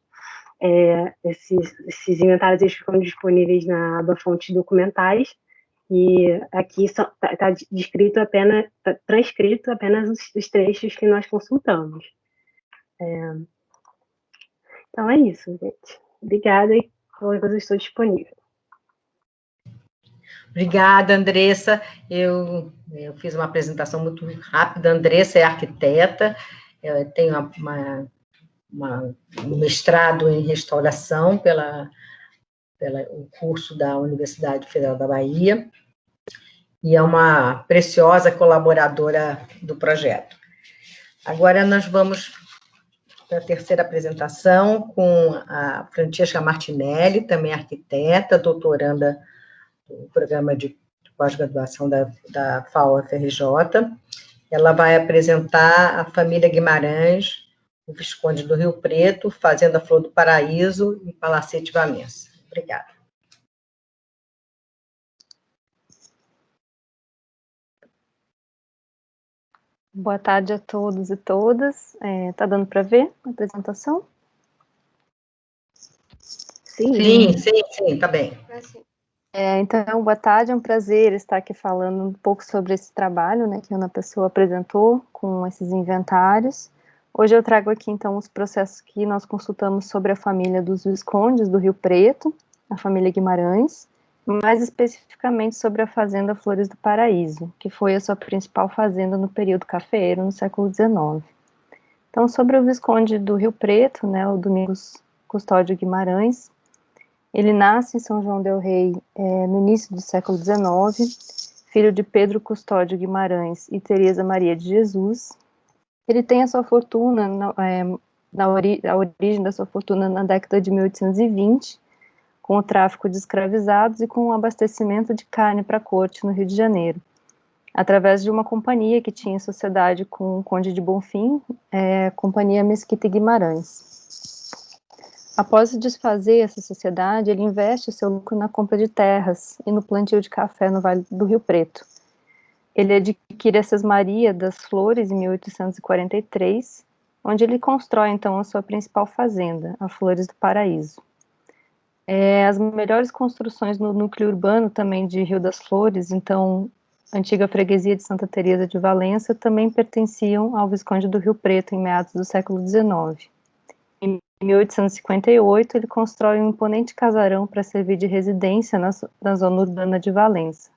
Esses inventários eles ficam disponíveis na aba Fontes Documentais, e aqui está descrito apenas, transcrito apenas os trechos que nós consultamos. Então é isso, gente. Obrigada e qualquer coisa eu estou disponível. Obrigada, Andressa. Eu fiz uma apresentação muito rápida. A Andressa é arquiteta, tem um mestrado em restauração pelo curso da Universidade Federal da Bahia, e é uma preciosa colaboradora do projeto. Agora nós vamos para a terceira apresentação com a Francesca Martinelli, também arquiteta, doutoranda do programa de pós-graduação da FAO-FRJ. Ela vai apresentar a família Guimarães, o Visconde do Rio Preto, Fazenda Flor do Paraíso e Palacete Valença. Obrigada. Boa tarde a todos e todas. Tá dando para ver a apresentação? Sim, tá bem. Então, boa tarde, é um prazer estar aqui falando um pouco sobre esse trabalho, né, que a Ana Pessoa apresentou com esses inventários. Hoje eu trago aqui, então, os processos que nós consultamos sobre a família dos Viscondes do Rio Preto, a família Guimarães, mais especificamente sobre a Fazenda Flores do Paraíso, que foi a sua principal fazenda no período cafeeiro, no século XIX. Então, sobre o Visconde do Rio Preto, né, o Domingos Custódio Guimarães, ele nasce em São João del Rei no início do século XIX, filho de Pedro Custódio Guimarães e Teresa Maria de Jesus. Ele tem a sua fortuna, a origem da sua fortuna na década de 1820, com o tráfico de escravizados e com o abastecimento de carne para a corte no Rio de Janeiro, através de uma companhia que tinha sociedade com o Conde de Bonfim, Companhia Mesquita e Guimarães. Após se desfazer essa sociedade, ele investe o seu lucro na compra de terras e no plantio de café no Vale do Rio Preto. Ele adquire a Sesmaria das Flores em 1843, onde ele constrói, então, a sua principal fazenda, a Flores do Paraíso. As melhores construções no núcleo urbano também de Rio das Flores, então, a antiga freguesia de Santa Teresa de Valença, também pertenciam ao Visconde do Rio Preto em meados do século XIX. Em 1858, ele constrói um imponente casarão para servir de residência na zona urbana de Valença,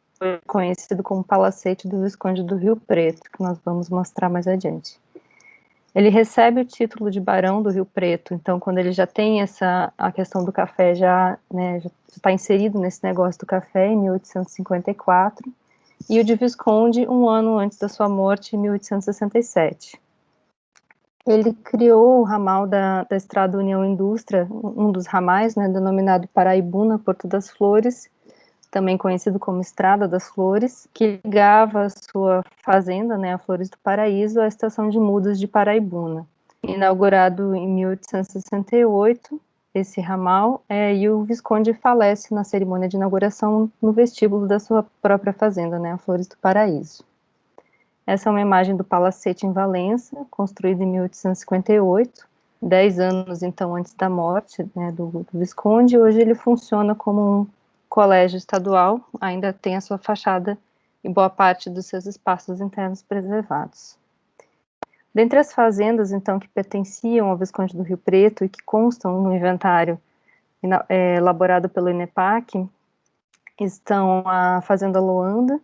conhecido como Palacete do Visconde do Rio Preto, que nós vamos mostrar mais adiante. Ele recebe o título de Barão do Rio Preto, então quando ele já tem a questão do café, já está inserido nesse negócio do café, em 1854, e o de Visconde um ano antes da sua morte, em 1867. Ele criou o ramal da Estrada União Indústria, um dos ramais, né, denominado Paraibuna Porto das Flores, também conhecido como Estrada das Flores, que ligava a sua fazenda, né, a Flores do Paraíso, à estação de mudas de Paraibuna. Inaugurado em 1868, esse ramal, e o Visconde falece na cerimônia de inauguração no vestíbulo da sua própria fazenda, né, a Flores do Paraíso. Essa é uma imagem do Palacete em Valença, construído em 1858, 10 anos, então, antes da morte, né, do Visconde. Hoje ele funciona como um colégio estadual, ainda tem a sua fachada e boa parte dos seus espaços internos preservados. Dentre as fazendas, então, que pertenciam ao Visconde do Rio Preto e que constam no inventário elaborado pelo INEPAC, estão a Fazenda Loanda,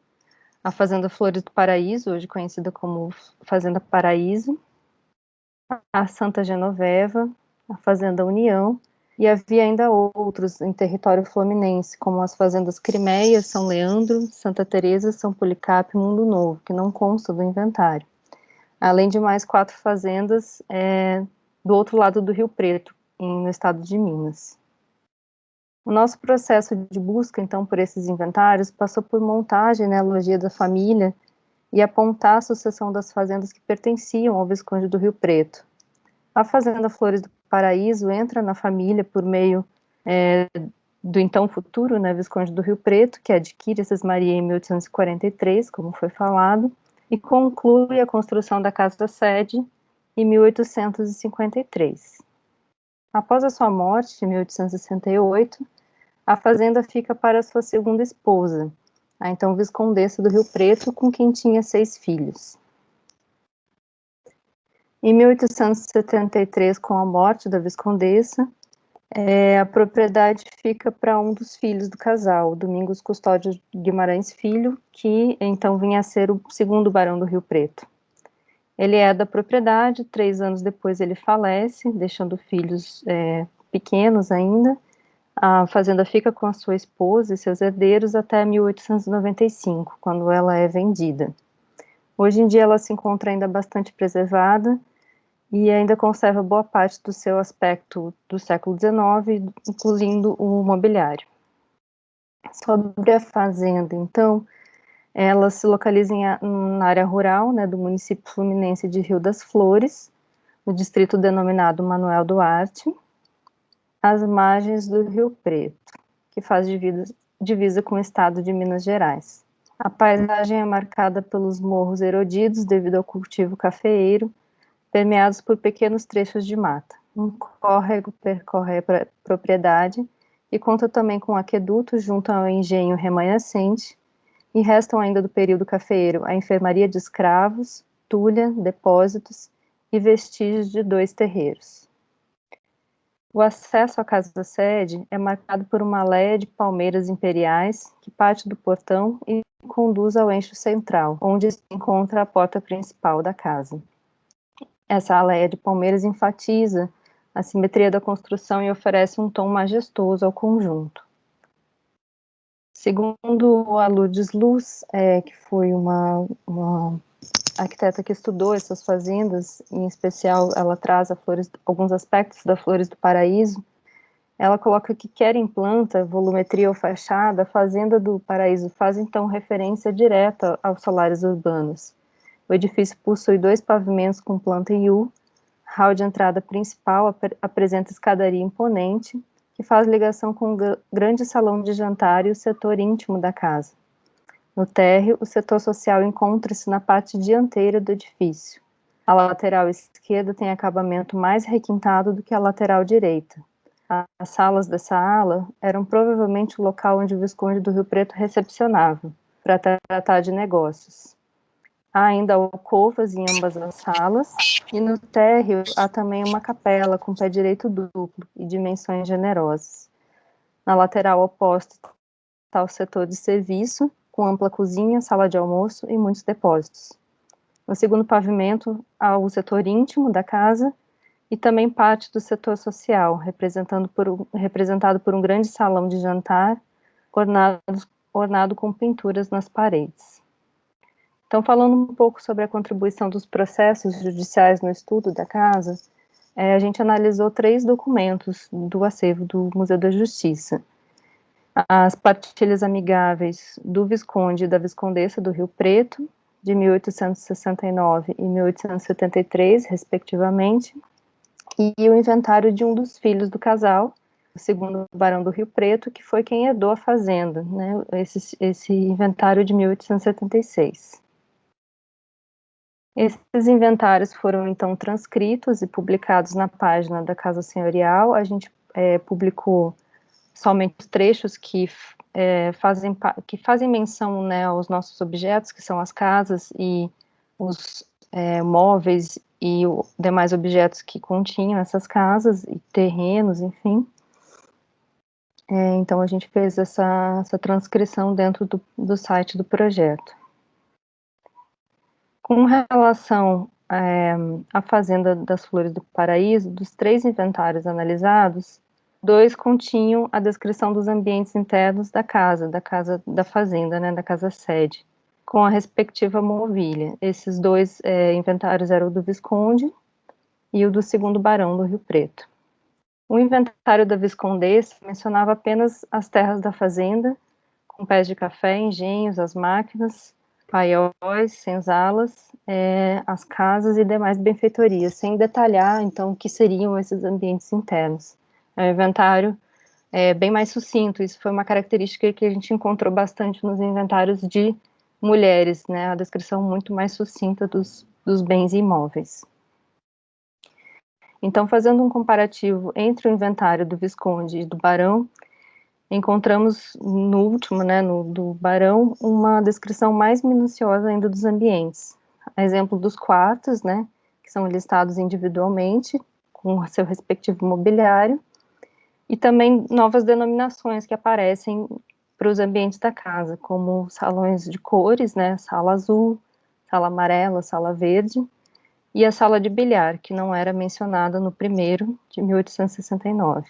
a Fazenda Flores do Paraíso, hoje conhecida como Fazenda Paraíso, a Santa Genoveva, a Fazenda União, e havia ainda outros em território fluminense, como as fazendas Crimeia, São Leandro, Santa Teresa, São Policarpo e Mundo Novo, que não constam do inventário. Além de mais 4 fazendas do outro lado do Rio Preto, no estado de Minas. O nosso processo de busca, então, por esses inventários passou por montar a genealogia da família e apontar a sucessão das fazendas que pertenciam ao Visconde do Rio Preto. A Fazenda Flores do Paraíso entra na família por meio do então futuro, né, Visconde do Rio Preto, que adquire Sesmaria em 1843, como foi falado, e conclui a construção da casa-sede em 1853. Após a sua morte, em 1868, a fazenda fica para sua segunda esposa, a então Viscondessa do Rio Preto, com quem tinha 6 filhos. Em 1873, com a morte da Viscondessa, a propriedade fica para um dos filhos do casal, Domingos Custódio Guimarães Filho, que então vinha a ser o segundo barão do Rio Preto. Ele da propriedade, 3 anos depois ele falece, deixando filhos pequenos ainda. A fazenda fica com a sua esposa e seus herdeiros até 1895, quando ela é vendida. Hoje em dia ela se encontra ainda bastante preservada e ainda conserva boa parte do seu aspecto do século XIX, incluindo o mobiliário. Sobre a fazenda, então, ela se localiza na área rural, né, do município fluminense de Rio das Flores, no distrito denominado Manuel Duarte, às margens do Rio Preto, que faz divisa com o estado de Minas Gerais. A paisagem é marcada pelos morros erodidos devido ao cultivo cafeeiro, permeados por pequenos trechos de mata. Um córrego percorre a propriedade e conta também com aqueduto junto ao engenho remanescente, e restam ainda do período cafeeiro a enfermaria de escravos, tulha, depósitos e vestígios de 2 terreiros. O acesso à casa-sede é marcado por uma aleia de palmeiras imperiais que parte do portão e conduz ao eixo central, onde se encontra a porta principal da casa. Essa aleia de palmeiras enfatiza a simetria da construção e oferece um tom majestoso ao conjunto. Segundo a Lourdes Luz, que foi uma arquiteta que estudou essas fazendas, em especial ela traz alguns aspectos da Flores do Paraíso, ela coloca que quer em planta, volumetria ou fachada, a Fazenda do Paraíso faz então referência direta aos solares urbanos. O edifício possui 2 pavimentos com planta em U, hall de entrada principal apresenta escadaria imponente, que faz ligação com o grande salão de jantar e o setor íntimo da casa. No térreo, o setor social encontra-se na parte dianteira do edifício. A lateral esquerda tem acabamento mais requintado do que a lateral direita. As salas dessa ala eram provavelmente o local onde o Visconde do Rio Preto recepcionava, para tratar de negócios. Há ainda alcovas em ambas as salas, e no térreo há também uma capela com pé direito duplo e dimensões generosas. Na lateral oposta está o setor de serviço, com ampla cozinha, sala de almoço e muitos depósitos. No segundo pavimento há o setor íntimo da casa e também parte do setor social, representado por um grande salão de jantar, ornado com pinturas nas paredes. Então, falando um pouco sobre a contribuição dos processos judiciais no estudo da casa, a gente analisou 3 documentos do acervo do Museu da Justiça. As partilhas amigáveis do Visconde e da Viscondessa do Rio Preto, de 1869 e 1873, respectivamente, e o inventário de um dos filhos do casal, o segundo Barão do Rio Preto, que foi quem herdou a fazenda, né, esse inventário de 1876. Esses inventários foram, então, transcritos e publicados na página da Casa Senhorial. A gente publicou somente os trechos que fazem menção, né, aos nossos objetos, que são as casas e os móveis e demais objetos que continham essas casas e terrenos, enfim. Então, a gente fez essa transcrição dentro do site do projeto. Com relação à Fazenda das Flores do Paraíso, dos 3 inventários analisados, 2 continham a descrição dos ambientes internos da casa da fazenda, né, da casa sede, com a respectiva mobília. Esses 2 inventários eram o do Visconde e o do segundo Barão do Rio Preto. O inventário da Viscondessa mencionava apenas as terras da fazenda, com pés de café, engenhos, as máquinas, paióis, senzalas, as casas e demais benfeitorias, sem detalhar, então, o que seriam esses ambientes internos. É um inventário bem mais sucinto. Isso foi uma característica que a gente encontrou bastante nos inventários de mulheres, né, a descrição muito mais sucinta dos bens imóveis. Então, fazendo um comparativo entre o inventário do Visconde e do Barão, encontramos no último, né, do Barão, uma descrição mais minuciosa ainda dos ambientes. Exemplo dos quartos, né, que são listados individualmente, com seu respectivo mobiliário, e também novas denominações que aparecem para os ambientes da casa, como salões de cores, né, sala azul, sala amarela, sala verde, e a sala de bilhar, que não era mencionada no primeiro, de 1869.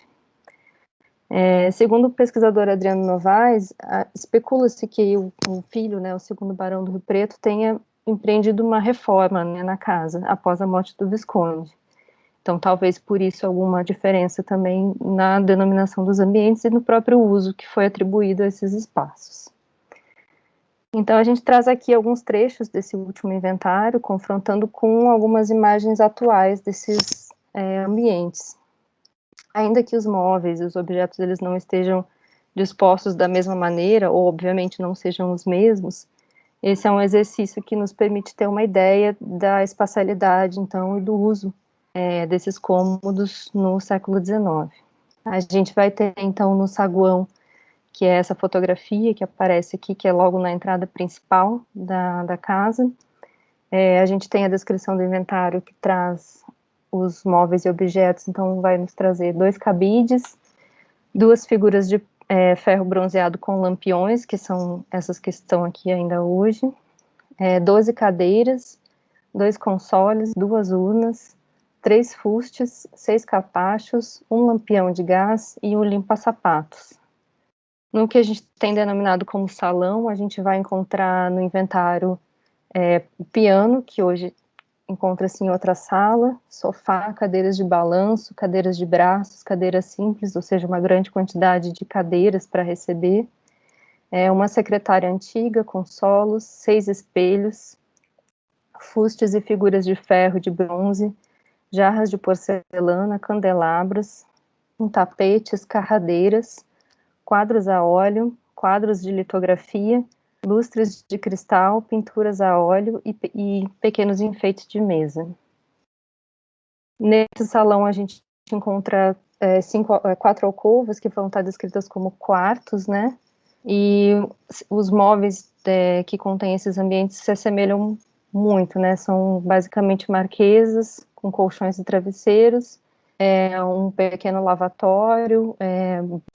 Segundo o pesquisador Adriano Novaes, especula-se que o filho, né, o segundo Barão do Rio Preto, tenha empreendido uma reforma, né, na casa, após a morte do Visconde. Então, talvez por isso alguma diferença também na denominação dos ambientes e no próprio uso que foi atribuído a esses espaços. Então, a gente traz aqui alguns trechos desse último inventário, confrontando com algumas imagens atuais desses ambientes. Ainda que os móveis e os objetos eles não estejam dispostos da mesma maneira, ou obviamente não sejam os mesmos, esse é um exercício que nos permite ter uma ideia da espacialidade, então, e do uso desses cômodos no século XIX. A gente vai ter, então, no saguão, que é essa fotografia que aparece aqui, que é logo na entrada principal da casa. A gente tem a descrição do inventário que traz os móveis e objetos, então vai nos trazer 2 cabides, 2 figuras de ferro bronzeado com lampiões, que são essas que estão aqui ainda hoje, 12 cadeiras, 2 consoles, 2 urnas, 3 fustes, 6 capachos, 1 lampião de gás e 1 limpa-sapatos. No que a gente tem denominado como salão, a gente vai encontrar no inventário o piano, que hoje encontra-se em outra sala, sofá, cadeiras de balanço, cadeiras de braços, cadeiras simples, ou seja, uma grande quantidade de cadeiras para receber, uma secretária antiga com solos, 6 espelhos, fustes e figuras de ferro, de bronze, jarras de porcelana, candelabros, um tapete, escarradeiras, quadros a óleo, quadros de litografia, lustres de cristal, pinturas a óleo e pequenos enfeites de mesa. Nesse salão a gente encontra 4 alcovas que vão estar descritas como quartos, né? E os móveis que contêm esses ambientes se assemelham muito, né? São basicamente marquesas com colchões e travesseiros, um pequeno lavatório,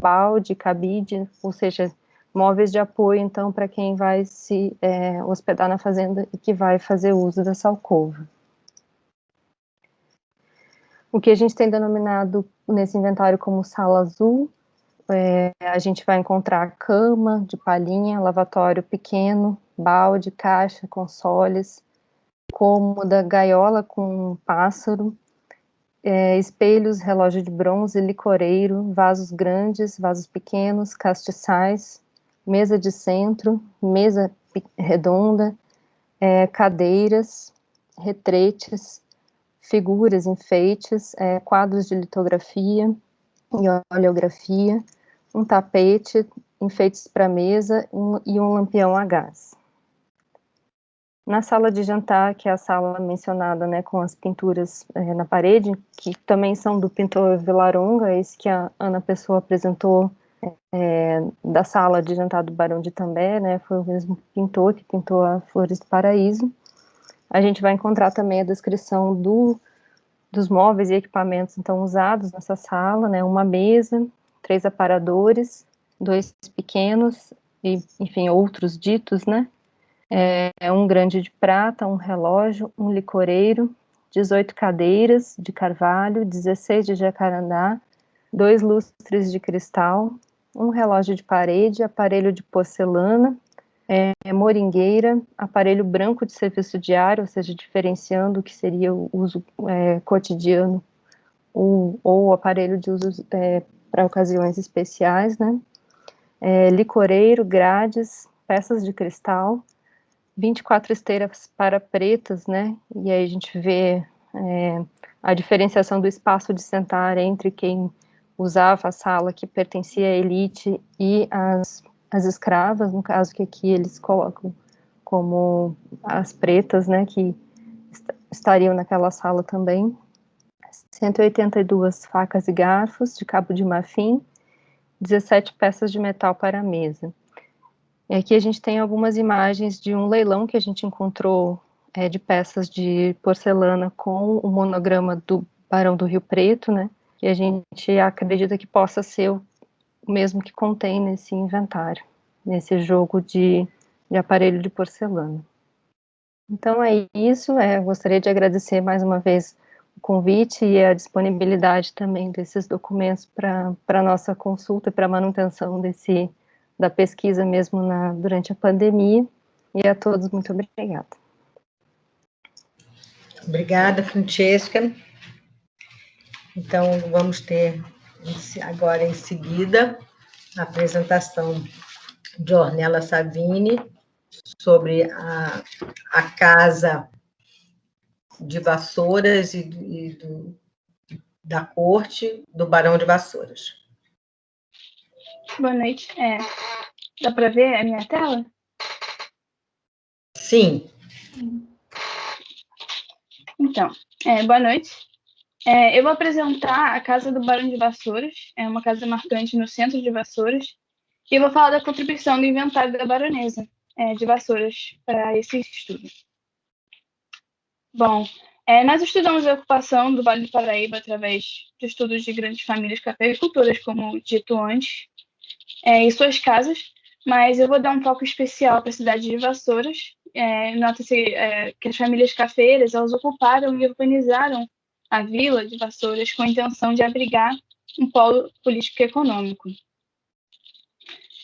balde, cabide, ou seja, móveis de apoio, então, para quem vai se hospedar na fazenda e que vai fazer uso dessa alcova. O que a gente tem denominado nesse inventário como sala azul, a gente vai encontrar cama de palhinha, lavatório pequeno, balde, caixa, consoles, cômoda, gaiola com um pássaro, espelhos, relógio de bronze, licoreiro, vasos grandes, vasos pequenos, castiçais, mesa de centro, mesa redonda, cadeiras, retretes, figuras, enfeites, quadros de litografia e oleografia, um tapete, enfeites para mesa e um lampião a gás. Na sala de jantar, que é a sala mencionada, né, com as pinturas na parede, que também são do pintor Villaronga, esse que a Ana Pessoa apresentou da sala de jantar do Barão de Itambé, né, foi o mesmo pintor que pintou a Flores do Paraíso. A gente vai encontrar também a descrição dos móveis e equipamentos então usados nessa sala, né, uma mesa, 3 aparadores, 2 pequenos e, enfim, outros ditos, né, um grande de prata, um relógio, um licoreiro, 18 cadeiras de carvalho, 16 de jacarandá, 2 lustres de cristal, um relógio de parede, aparelho de porcelana, moringueira, aparelho branco de serviço diário, ou seja, diferenciando o que seria o uso cotidiano ou aparelho de uso para ocasiões especiais, né? Licoreiro, grades, peças de cristal, 24 esteiras para pretas, né? E aí a gente vê a diferenciação do espaço de sentar entre quem usava a sala que pertencia à elite e as escravas, no caso que aqui eles colocam como as pretas, né, que estariam naquela sala também. 182 facas e garfos de cabo de marfim, 17 peças de metal para a mesa. E aqui a gente tem algumas imagens de um leilão que a gente encontrou de peças de porcelana com o monograma do Barão do Rio Preto, né? E a gente acredita que possa ser o mesmo que contém nesse inventário, nesse jogo de aparelho de porcelana. Então é isso, eu gostaria de agradecer mais uma vez o convite e a disponibilidade também desses documentos para a nossa consulta e para a manutenção da pesquisa mesmo durante a pandemia. E a todos, muito obrigada. Obrigada, Francesca. Então, vamos ter agora em seguida a apresentação de Ornella Savini sobre a Casa de Vassouras da Corte do Barão de Vassouras. Boa noite. Dá para ver a minha tela? Sim. Então, boa noite. Eu vou apresentar a Casa do Barão de Vassouras, é uma casa marcante no centro de Vassouras, e eu vou falar da contribuição do inventário da baronesa de Vassouras para esse estudo. Bom, nós estudamos a ocupação do Vale do Paraíba através de estudos de grandes famílias cafeicultoras, como dito antes, e suas casas, mas eu vou dar um foco especial para a cidade de Vassouras. Nota-se que as famílias cafeiras elas ocuparam e urbanizaram a vila de Vassouras com a intenção de abrigar um polo político e econômico.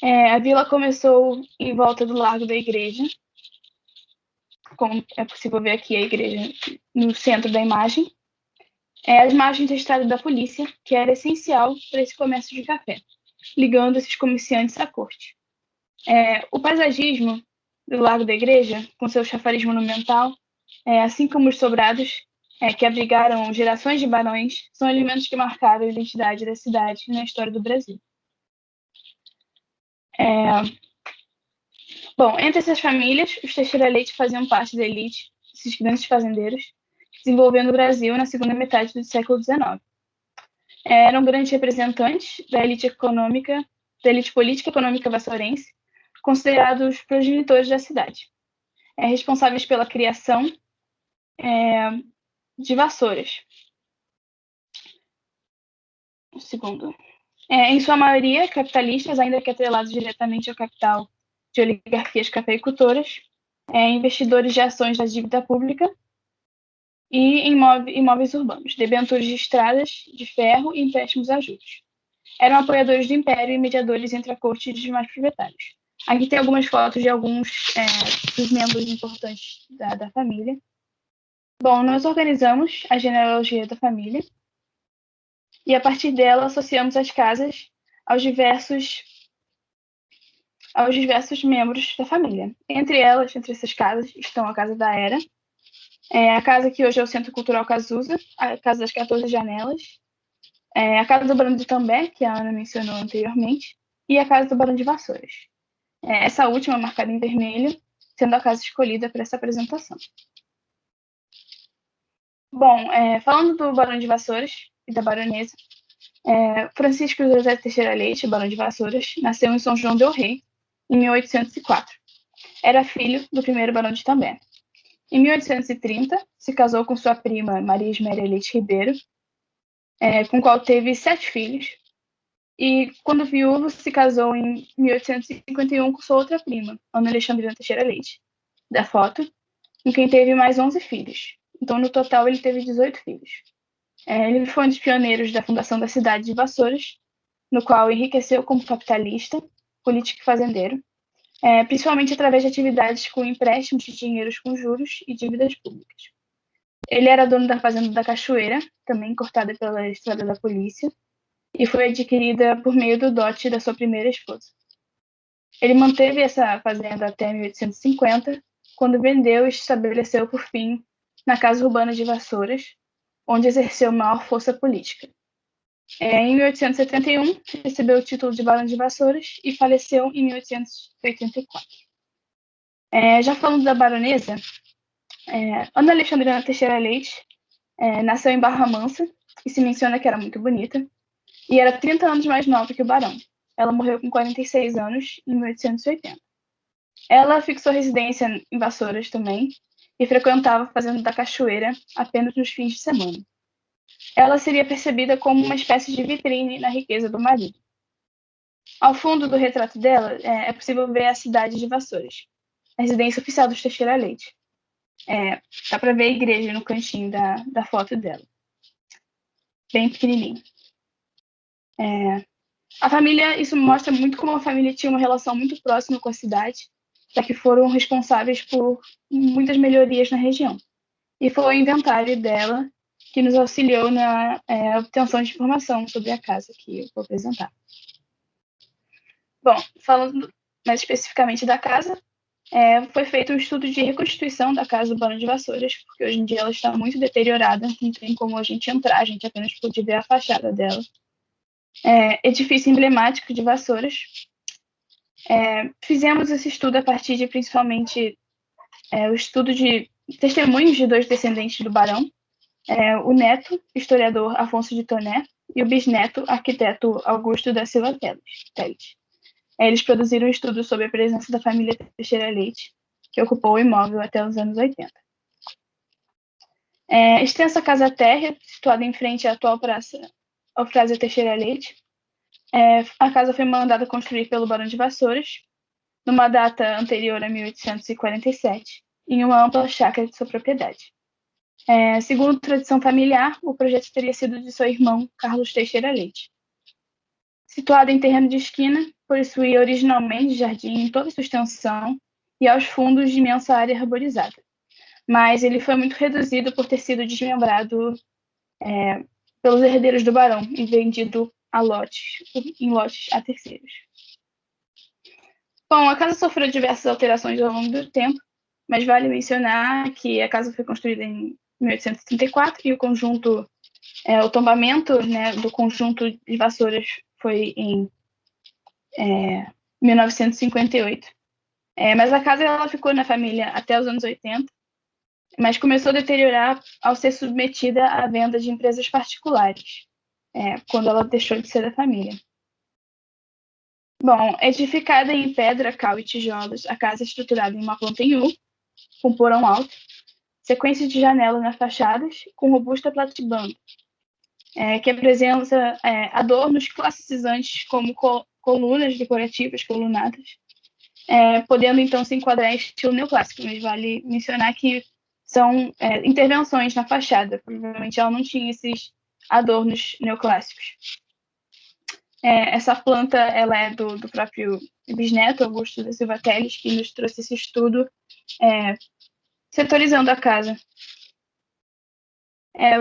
A vila começou em volta do Largo da Igreja, como é possível ver aqui a igreja no centro da imagem, as margens da estrada da polícia, que era essencial para esse comércio de café, ligando esses comerciantes à corte. O paisagismo do Largo da Igreja, com seu chafariz monumental, assim como os sobrados, que abrigaram gerações de barões, são elementos que marcaram a identidade da cidade na história do Brasil. Bom, entre essas famílias, os Teixeira Leite faziam parte da elite, esses grandes fazendeiros, que desenvolveram o Brasil na segunda metade do século XIX. Eram grandes representantes da elite econômica, da elite política e econômica vassourense, considerados progenitores da cidade, responsáveis pela criação de Vassouras. Um segundo. Em sua maioria, capitalistas, ainda que atrelados diretamente ao capital de oligarquias cafeicultoras, investidores de ações da dívida pública e imóveis urbanos, debentures de estradas de ferro e empréstimos a juros. Eram apoiadores do império e mediadores entre a corte e os demais proprietários. Aqui tem algumas fotos de alguns dos membros importantes da família. Bom, nós organizamos a genealogia da família e, a partir dela, associamos as casas aos diversos membros da família. Entre essas casas, estão a Casa da Era, a casa que hoje é o Centro Cultural Cazuza, a Casa das 14 Janelas, a Casa do Barão de Itambé, que a Ana mencionou anteriormente, e a Casa do Barão de Vassouras. Essa última marcada em vermelho, sendo a casa escolhida para essa apresentação. Bom, falando do Barão de Vassouras e da baronesa, Francisco José Teixeira Leite, Barão de Vassouras, nasceu em São João del Rei, em 1804. Era filho do primeiro Barão de Itambé. Em 1830, se casou com sua prima Maria Isméria Leite Ribeiro, com qual teve 7 filhos, e, quando viúvo, se casou em 1851 com sua outra prima, Ana Alexandrina Teixeira Leite, da foto, com quem teve mais 11 filhos. Então, no total, ele teve 18 filhos. Ele foi um dos pioneiros da fundação da cidade de Vassouras, no qual enriqueceu como capitalista, político e fazendeiro, principalmente através de atividades com empréstimos de dinheiros com juros e dívidas públicas. Ele era dono da fazenda da Cachoeira, também cortada pela estrada da polícia, e foi adquirida por meio do dote da sua primeira esposa. Ele manteve essa fazenda até 1850, quando vendeu e se estabeleceu, por fim, na Casa Urbana de Vassouras, onde exerceu maior força política. Em 1871, recebeu o título de Barão de Vassouras e faleceu em 1884. Já falando da baronesa, Ana Alexandrina Teixeira Leite nasceu em Barra Mansa e se menciona que era muito bonita, e era 30 anos mais nova que o barão. Ela morreu com 46 anos, em 1880. Ela fixou residência em Vassouras também e frequentava a fazenda da Cachoeira apenas nos fins de semana. Ela seria percebida como uma espécie de vitrine na riqueza do marido. Ao fundo do retrato dela, é possível ver a cidade de Vassouras, a residência oficial dos Teixeira Leite. Dá para ver a igreja no cantinho da foto dela. Bem pequenininha. A família, isso mostra muito como a família tinha uma relação muito próxima com a cidade, já que foram responsáveis por muitas melhorias na região. E foi o inventário dela que nos auxiliou na obtenção de informação sobre a casa que eu vou apresentar. Bom, falando mais especificamente da casa, foi feito um estudo de reconstituição da casa do Barão de Vassouras, porque hoje em dia ela está muito deteriorada, não tem como a gente entrar, a gente apenas pôde ver a fachada dela. Edifício emblemático de Vassouras. Fizemos esse estudo a partir de, principalmente, o estudo de testemunhos de 2 descendentes do barão, o neto, historiador Afonso de Toné, e o bisneto, arquiteto Augusto da Silva Teles. Eles produziram um estudo sobre a presença da família Teixeira Leite, que ocupou o imóvel até os anos 80. Extensa casa térrea, situada em frente à atual praça Eufrásio Teixeira Leite. A casa foi mandada construir pelo Barão de Vassouras, numa data anterior a 1847, em uma ampla chácara de sua propriedade. Segundo tradição familiar, o projeto teria sido de seu irmão, Carlos Teixeira Leite. Situado em terreno de esquina, possuía originalmente jardim em toda sua extensão e aos fundos de imensa área arborizada. Mas ele foi muito reduzido por ter sido desmembrado pelos herdeiros do barão e vendido em lotes a terceiros. Bom, a casa sofreu diversas alterações ao longo do tempo, mas vale mencionar que a casa foi construída em 1834 e o conjunto, o tombamento, né, do conjunto de Vassouras foi em 1958. Mas a casa ela ficou na família até os anos 80, mas começou a deteriorar ao ser submetida à venda de empresas particulares, quando ela deixou de ser da família. Bom, edificada em pedra, cal e tijolos, a casa é estruturada em uma planta em U, com porão alto, sequência de janelas nas fachadas, com robusta platibanda, que apresenta adornos classicizantes como colunas decorativas colunadas, podendo então se enquadrar em estilo neoclássico, mas vale mencionar que são intervenções na fachada, provavelmente ela não tinha esses adornos neoclássicos. Essa planta ela é do próprio bisneto, Augusto da Silva Telles, que nos trouxe esse estudo setorizando a casa.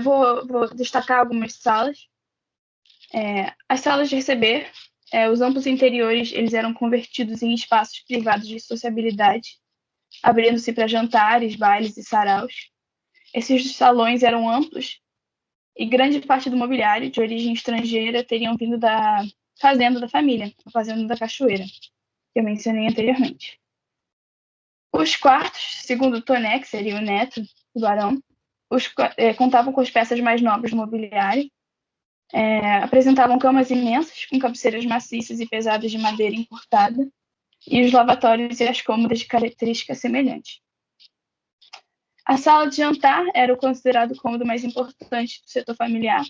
Vou destacar algumas salas. As salas de receber, os amplos interiores, eles eram convertidos em espaços privados de sociabilidade, abrindo-se para jantares, bailes e saraus. Esses salões eram amplos e grande parte do mobiliário de origem estrangeira teriam vindo da fazenda da família, a Fazenda da Cachoeira, que eu mencionei anteriormente. Os quartos, segundo Toné, que seria o neto do barão, contavam com as peças mais nobres do mobiliário, apresentavam camas imensas, com cabeceiras maciças e pesadas de madeira encurtada, e os lavatórios e as cômodas de característica semelhante. A sala de jantar era o considerado cômodo mais importante do setor familiar.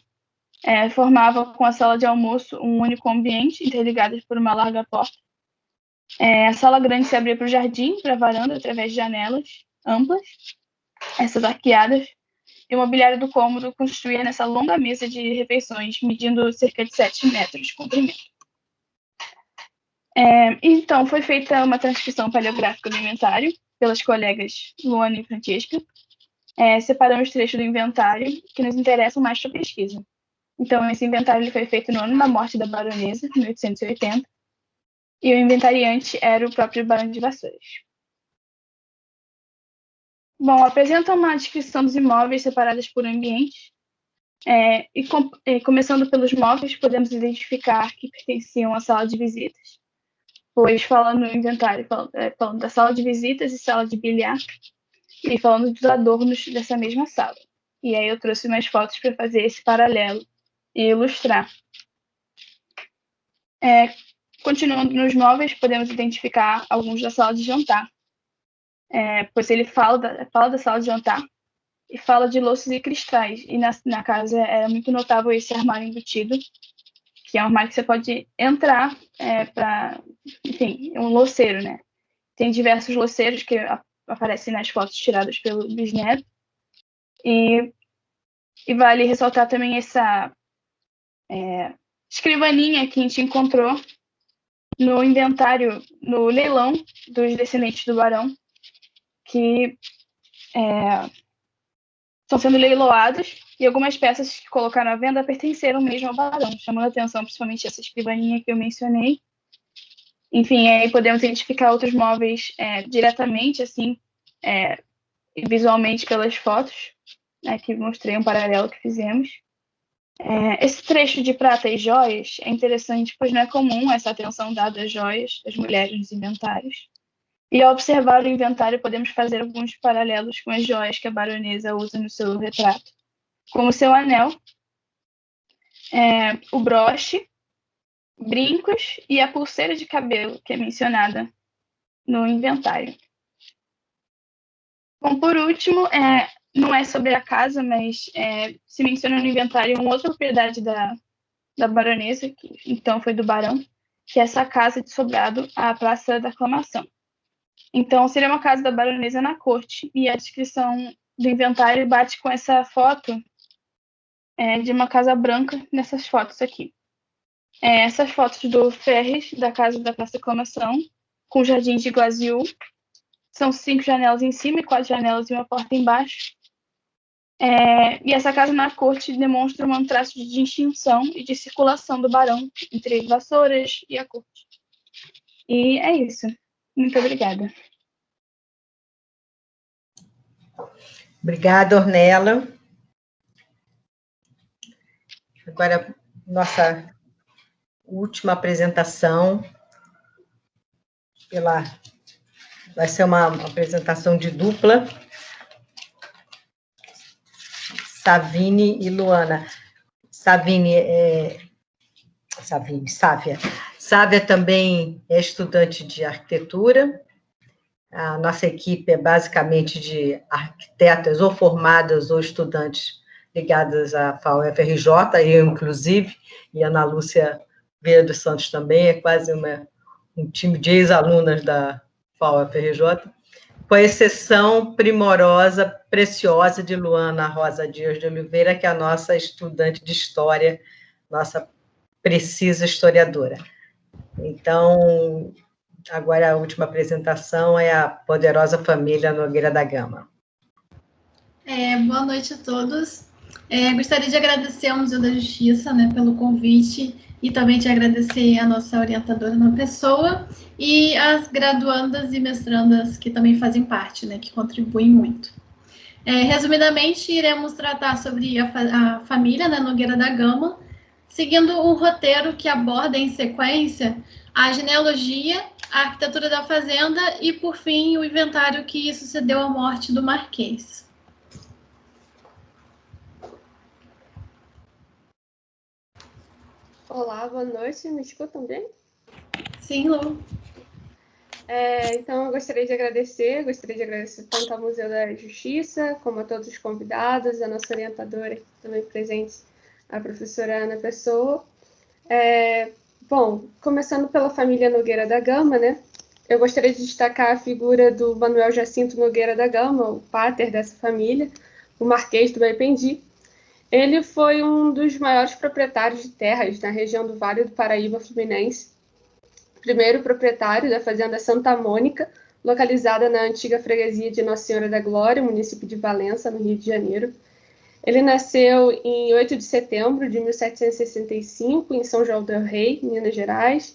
Formava com a sala de almoço um único ambiente, interligados por uma larga porta. A sala grande se abria para o jardim, para a varanda, através de janelas amplas, essas arqueadas, e o mobiliário do cômodo construía nessa longa mesa de refeições, medindo cerca de 7 metros de comprimento. Então, foi feita uma transcrição paleográfica do inventário pelas colegas Luana e Francesca. Separamos trechos do inventário que nos interessam mais para a pesquisa. Então, esse inventário ele foi feito no ano da morte da baronesa, em 1880, e o inventariante era o próprio Barão de Vassouras. Bom, apresenta uma descrição dos imóveis separados por ambientes, começando pelos móveis, podemos identificar que pertenciam à sala de visitas, pois falando no inventário, falando da sala de visitas e sala de bilhar, e falando dos adornos dessa mesma sala. E aí eu trouxe umas fotos para fazer esse paralelo e ilustrar. Continuando nos móveis, podemos identificar alguns da sala de jantar, pois ele fala da sala de jantar e fala de louças e cristais. E na casa é muito notável esse armário embutido, que é um armário que você pode entrar enfim, é um louceiro, né? Tem diversos louceiros que aparecem nas fotos tiradas pelo bisneto. E vale ressaltar também essa escrivaninha que a gente encontrou no inventário, no leilão dos descendentes do barão, que estão sendo leiloados, e algumas peças que colocaram à venda pertenceram mesmo ao barão, chamando a atenção principalmente essa escrivaninha que eu mencionei. Enfim, aí podemos identificar outros móveis diretamente, assim, visualmente pelas fotos, né, que mostrei um paralelo que fizemos. Esse trecho de prata e joias é interessante, pois não é comum essa atenção dada às joias das mulheres nos inventários. E ao observar o inventário, podemos fazer alguns paralelos com as joias que a baronesa usa no seu retrato, como o seu anel, o broche, brincos e a pulseira de cabelo, que é mencionada no inventário. Bom, por último, não é sobre a casa, mas se menciona no inventário uma outra propriedade da baronesa, que então foi do barão, que é essa casa de sobrado, a Praça da Aclamação. Então, seria uma casa da baronesa na corte, e a descrição do inventário bate com essa foto de uma casa branca nessas fotos aqui. Essas fotos do Ferres, da casa da Praça da Aclamação, com jardins de Guaziú, são 5 janelas em cima e 4 janelas e uma porta embaixo. E essa casa na corte demonstra um traço de distinção e de circulação do barão entre as Vassouras e a corte. E é isso. Muito obrigada. Obrigada, Ornella. Agora, nossa última apresentação. Vai ser uma apresentação de dupla. Savine e Luana. Sávia. Sávia também é estudante de arquitetura. A nossa equipe é basicamente de arquitetas ou formadas ou estudantes ligadas à FAU-FRJ, eu, inclusive, e a Ana Lúcia Vieira dos Santos também, é quase um time de ex-alunas da FAU-FRJ, com a exceção primorosa, preciosa de Luana Rosa Dias de Oliveira, que é a nossa estudante de História, nossa precisa historiadora. Então, agora a última apresentação é a poderosa família Nogueira da Gama. Boa noite a todos. Gostaria de agradecer ao Museu da Justiça, né, pelo convite e também de agradecer a nossa orientadora Ana Pessoa e as graduandas e mestrandas que também fazem parte, né, que contribuem muito. Resumidamente, iremos tratar sobre a família, né, Nogueira da Gama, seguindo um roteiro que aborda em sequência a genealogia, a arquitetura da fazenda e, por fim, o inventário que sucedeu à morte do Marquês. Olá, boa noite. Me escutam bem? Sim, Lu. Então, eu gostaria de agradecer tanto ao Museu da Justiça, como a todos os convidados, a nossa orientadora aqui também presente, a professora Ana Pessoa. Bom, começando pela família Nogueira da Gama, né? Eu gostaria de destacar a figura do Manuel Jacinto Nogueira da Gama, o pater dessa família, o Marquês do Baipendi. Ele foi um dos maiores proprietários de terras na região do Vale do Paraíba Fluminense, primeiro proprietário da fazenda Santa Mônica, localizada na antiga freguesia de Nossa Senhora da Glória, município de Valença, no Rio de Janeiro. Ele nasceu em 8 de setembro de 1765, em São João del Rei, Minas Gerais.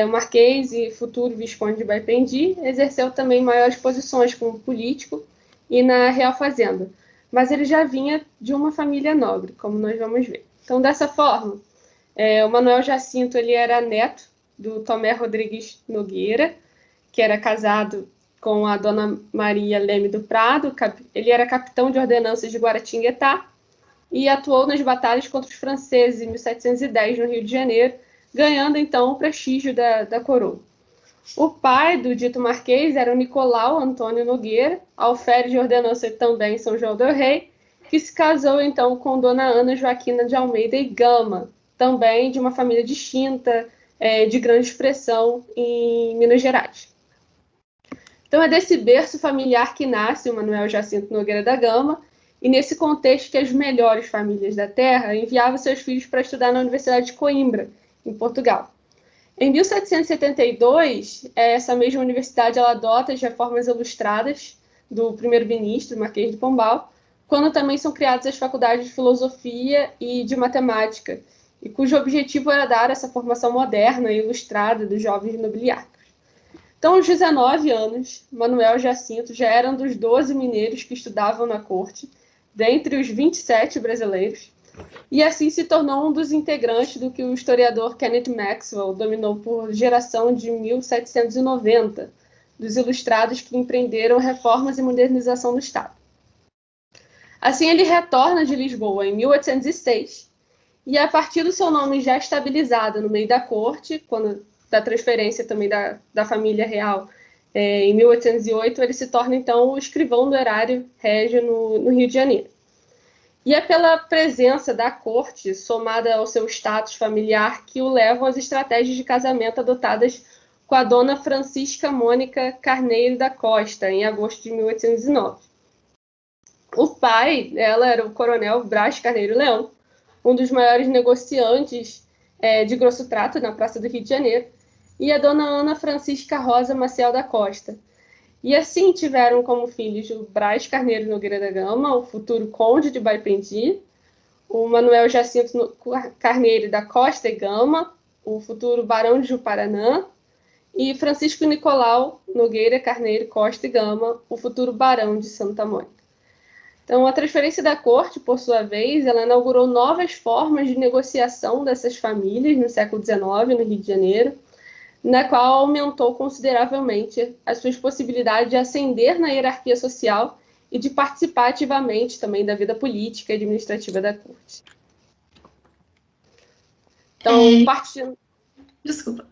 O Marquês e futuro Visconde de Baipendi exerceu também maiores posições como político e na Real Fazenda, mas ele já vinha de uma família nobre, como nós vamos ver. Então, dessa forma, o Manuel Jacinto ele era neto do Tomé Rodrigues Nogueira, que era casado com a dona Maria Leme do Prado. Ele era capitão de ordenanças de Guaratinguetá e atuou nas batalhas contra os franceses em 1710, no Rio de Janeiro, ganhando, então, o prestígio da coroa. O pai do dito Marquês era o Nicolau Antônio Nogueira, alferes de ordenança também em São João del Rei, que se casou, então, com dona Ana Joaquina de Almeida e Gama, também de uma família distinta, de grande expressão em Minas Gerais. Então, é desse berço familiar que nasce o Manuel Jacinto Nogueira da Gama, e nesse contexto que as melhores famílias da terra enviavam seus filhos para estudar na Universidade de Coimbra, em Portugal. Em 1772, essa mesma universidade ela adota as reformas ilustradas do primeiro-ministro, Marquês de Pombal, quando também são criadas as faculdades de filosofia e de matemática, e cujo objetivo era dar essa formação moderna e ilustrada dos jovens nobiliários. Então, aos 19 anos, Manuel Jacinto já era um dos 12 mineiros que estudavam na corte, dentre os 27 brasileiros, e assim se tornou um dos integrantes do que o historiador Kenneth Maxwell dominou por geração de 1790, dos ilustrados que empreenderam reformas e modernização do Estado. Assim, ele retorna de Lisboa em 1806, e a partir do seu nome já estabilizado no meio da corte, quando da transferência também da família real, em 1808, ele se torna, então, o escrivão do erário régio no Rio de Janeiro. E é pela presença da corte, somada ao seu status familiar, que o levam às estratégias de casamento adotadas com a dona Francisca Mônica Carneiro da Costa, em agosto de 1809. O pai dela era o coronel Brás Carneiro Leão, um dos maiores negociantes de grosso trato na Praça do Rio de Janeiro, e a dona Ana Francisca Rosa Maciel da Costa. E assim tiveram como filhos o Brás Carneiro Nogueira da Gama, o futuro conde de Baipendi, o Manuel Jacinto Carneiro da Costa e Gama, o futuro barão de Juparanã, e Francisco Nicolau Nogueira Carneiro Costa e Gama, o futuro barão de Santa Mônica. Então, a transferência da corte, por sua vez, ela inaugurou novas formas de negociação dessas famílias no século XIX, no Rio de Janeiro, na qual aumentou consideravelmente as suas possibilidades de ascender na hierarquia social e de participar ativamente também da vida política e administrativa da corte. Então, partindo... Desculpa.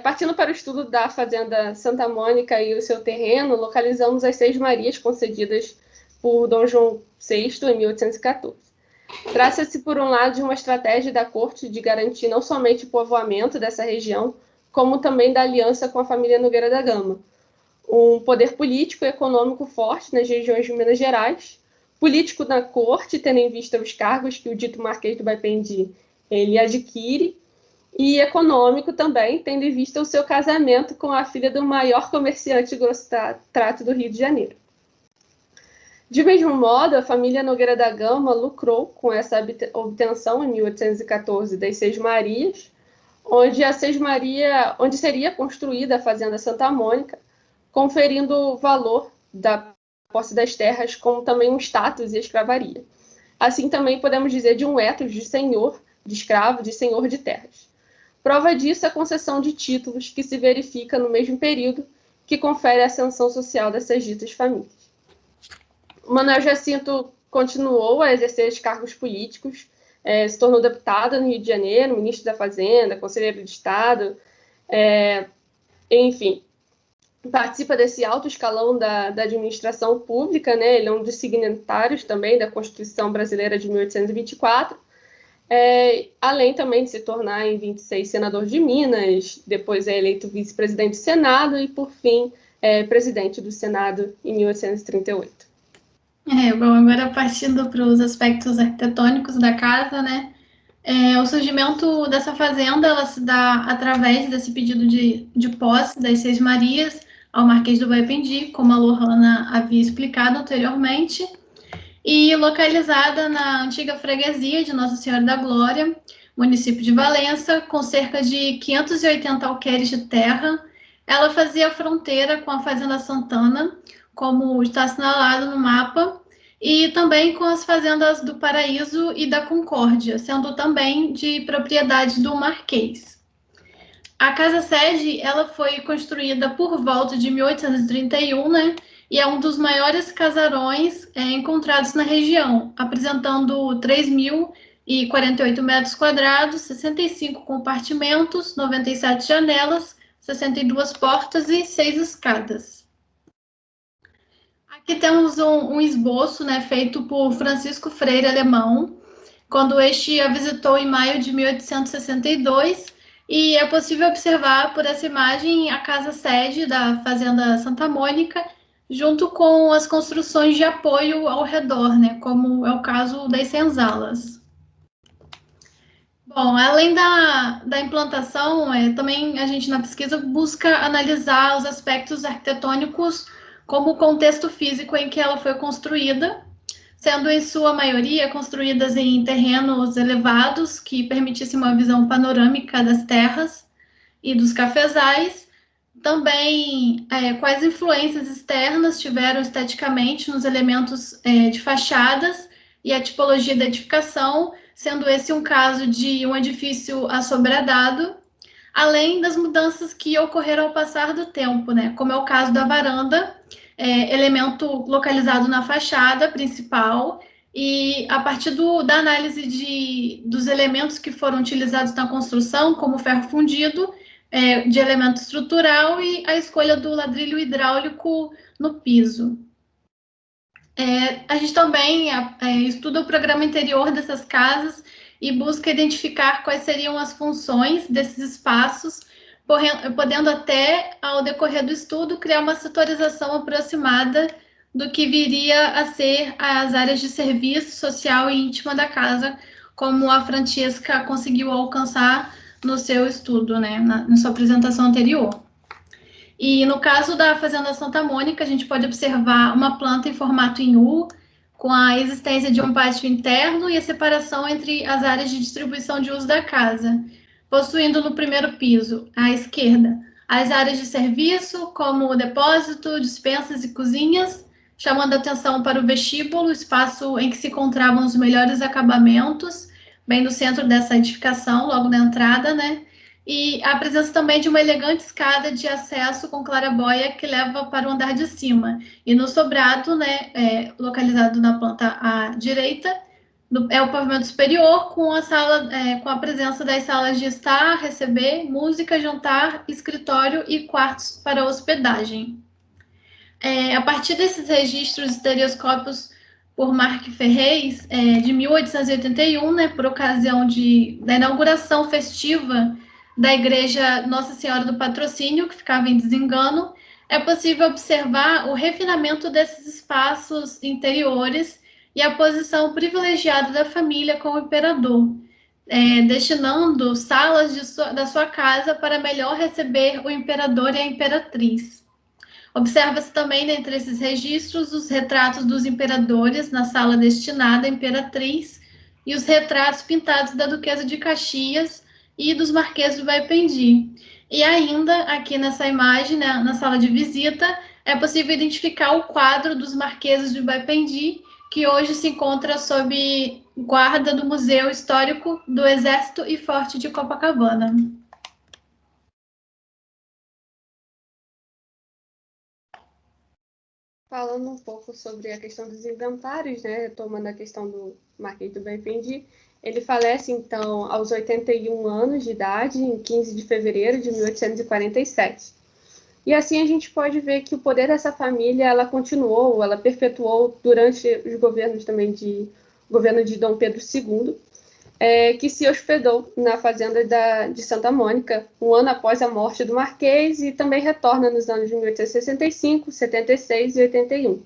Partindo para o estudo da fazenda Santa Mônica e o seu terreno, localizamos as 6 Marias concedidas por Dom João VI em 1814. Trata-se, por um lado, de uma estratégia da corte de garantir não somente o povoamento dessa região, como também da aliança com a família Nogueira da Gama, um poder político e econômico forte nas regiões de Minas Gerais, político na corte, tendo em vista os cargos que o dito Marquês do Baipendi ele adquire, e econômico também, tendo em vista o seu casamento com a filha do maior comerciante de grosso-trato do Rio de Janeiro. De mesmo modo, a família Nogueira da Gama lucrou com essa obtenção em 1814 das Seis Marias, onde seria construída a Fazenda Santa Mônica, conferindo o valor da posse das terras, como também um status e escravaria. Assim também podemos dizer de um ethos de senhor, de escravo, de senhor de terras. Prova disso é a concessão de títulos que se verifica no mesmo período que confere a ascensão social dessas ditas famílias. Manuel Jacinto continuou a exercer os cargos políticos, se tornou deputado no Rio de Janeiro, ministro da Fazenda, conselheiro de Estado, enfim, participa desse alto escalão da administração pública, né? Ele é um dos signatários também da Constituição Brasileira de 1824, além também de se tornar em 26 senador de Minas, depois é eleito vice-presidente do Senado e, por fim, presidente do Senado em 1838. Bom, agora partindo para os aspectos arquitetônicos da casa, né? O surgimento dessa fazenda, ela se dá através desse pedido de posse das Seis Marias ao Marquês do Baipendi, como a Lohana havia explicado anteriormente, e localizada na antiga freguesia de Nossa Senhora da Glória, município de Valença, com cerca de 580 alqueires de terra. Ela fazia fronteira com a Fazenda Santana, como está assinalado no mapa, e também com as fazendas do Paraíso e da Concórdia, sendo também de propriedade do Marquês. A casa-sede, ela foi construída por volta de 1831, né? E é um dos maiores casarões encontrados na região, apresentando 3.048 metros quadrados, 65 compartimentos, 97 janelas, 62 portas e 6 escadas. Aqui temos um esboço, né, feito por Francisco Freire Alemão, quando este a visitou em maio de 1862, e é possível observar por essa imagem a casa-sede da Fazenda Santa Mônica, junto com as construções de apoio ao redor, né, como é o caso das senzalas. Bom, além da implantação, também a gente na pesquisa busca analisar os aspectos arquitetônicos como o contexto físico em que ela foi construída, sendo em sua maioria construídas em terrenos elevados que permitissem uma visão panorâmica das terras e dos cafezais. Também, quais influências externas tiveram esteticamente nos elementos de fachadas e a tipologia da edificação, sendo esse um caso de um edifício assobradado, além das mudanças que ocorreram ao passar do tempo, né? Como é o caso da varanda, elemento localizado na fachada principal, e a partir da análise dos elementos que foram utilizados na construção, como ferro fundido, de elemento estrutural, e a escolha do ladrilho hidráulico no piso. A gente também estuda o programa interior dessas casas e busca identificar quais seriam as funções desses espaços, podendo até, ao decorrer do estudo, criar uma setorização aproximada do que viria a ser as áreas de serviço social e íntima da casa, como a Francesca conseguiu alcançar no seu estudo, né, na sua apresentação anterior. E no caso da Fazenda Santa Mônica, a gente pode observar uma planta em formato em U, com a existência de um pátio interno e a separação entre as áreas de distribuição de uso da casa, possuindo no primeiro piso, à esquerda, as áreas de serviço, como o depósito, dispensas e cozinhas, chamando a atenção para o vestíbulo, espaço em que se encontravam os melhores acabamentos, bem no centro dessa edificação, logo na entrada, né? E a presença também de uma elegante escada de acesso com claraboia que leva para o andar de cima. E no sobrado, né, localizado na planta à direita, é o pavimento superior com com a presença das salas de estar, receber, música, jantar, escritório e quartos para hospedagem. A partir desses registros estereoscópios por Marc Ferrez, de 1881, né, por ocasião da inauguração festiva da Igreja Nossa Senhora do Patrocínio, que ficava em Desengano, é possível observar o refinamento desses espaços interiores e a posição privilegiada da família com o imperador, destinando salas da sua casa para melhor receber o imperador e a imperatriz. Observa-se também, dentre esses registros, os retratos dos imperadores na sala destinada à imperatriz e os retratos pintados da Duquesa de Caxias e dos Marqueses do Baipendi. E ainda, aqui nessa imagem, né, na sala de visita, é possível identificar o quadro dos Marqueses do Baipendi, que hoje se encontra sob guarda do Museu Histórico do Exército e Forte de Copacabana. Falando um pouco sobre a questão dos inventários, né, tomando a questão do Marquês do Baipendi, ele falece, então, aos 81 anos de idade, em 15 de fevereiro de 1847. E assim a gente pode ver que o poder dessa família, ela continuou, ela perpetuou durante os governos também governo de Dom Pedro II, que se hospedou na fazenda de Santa Mônica, um ano após a morte do Marquês, e também retorna nos anos de 1865, 76 e 81.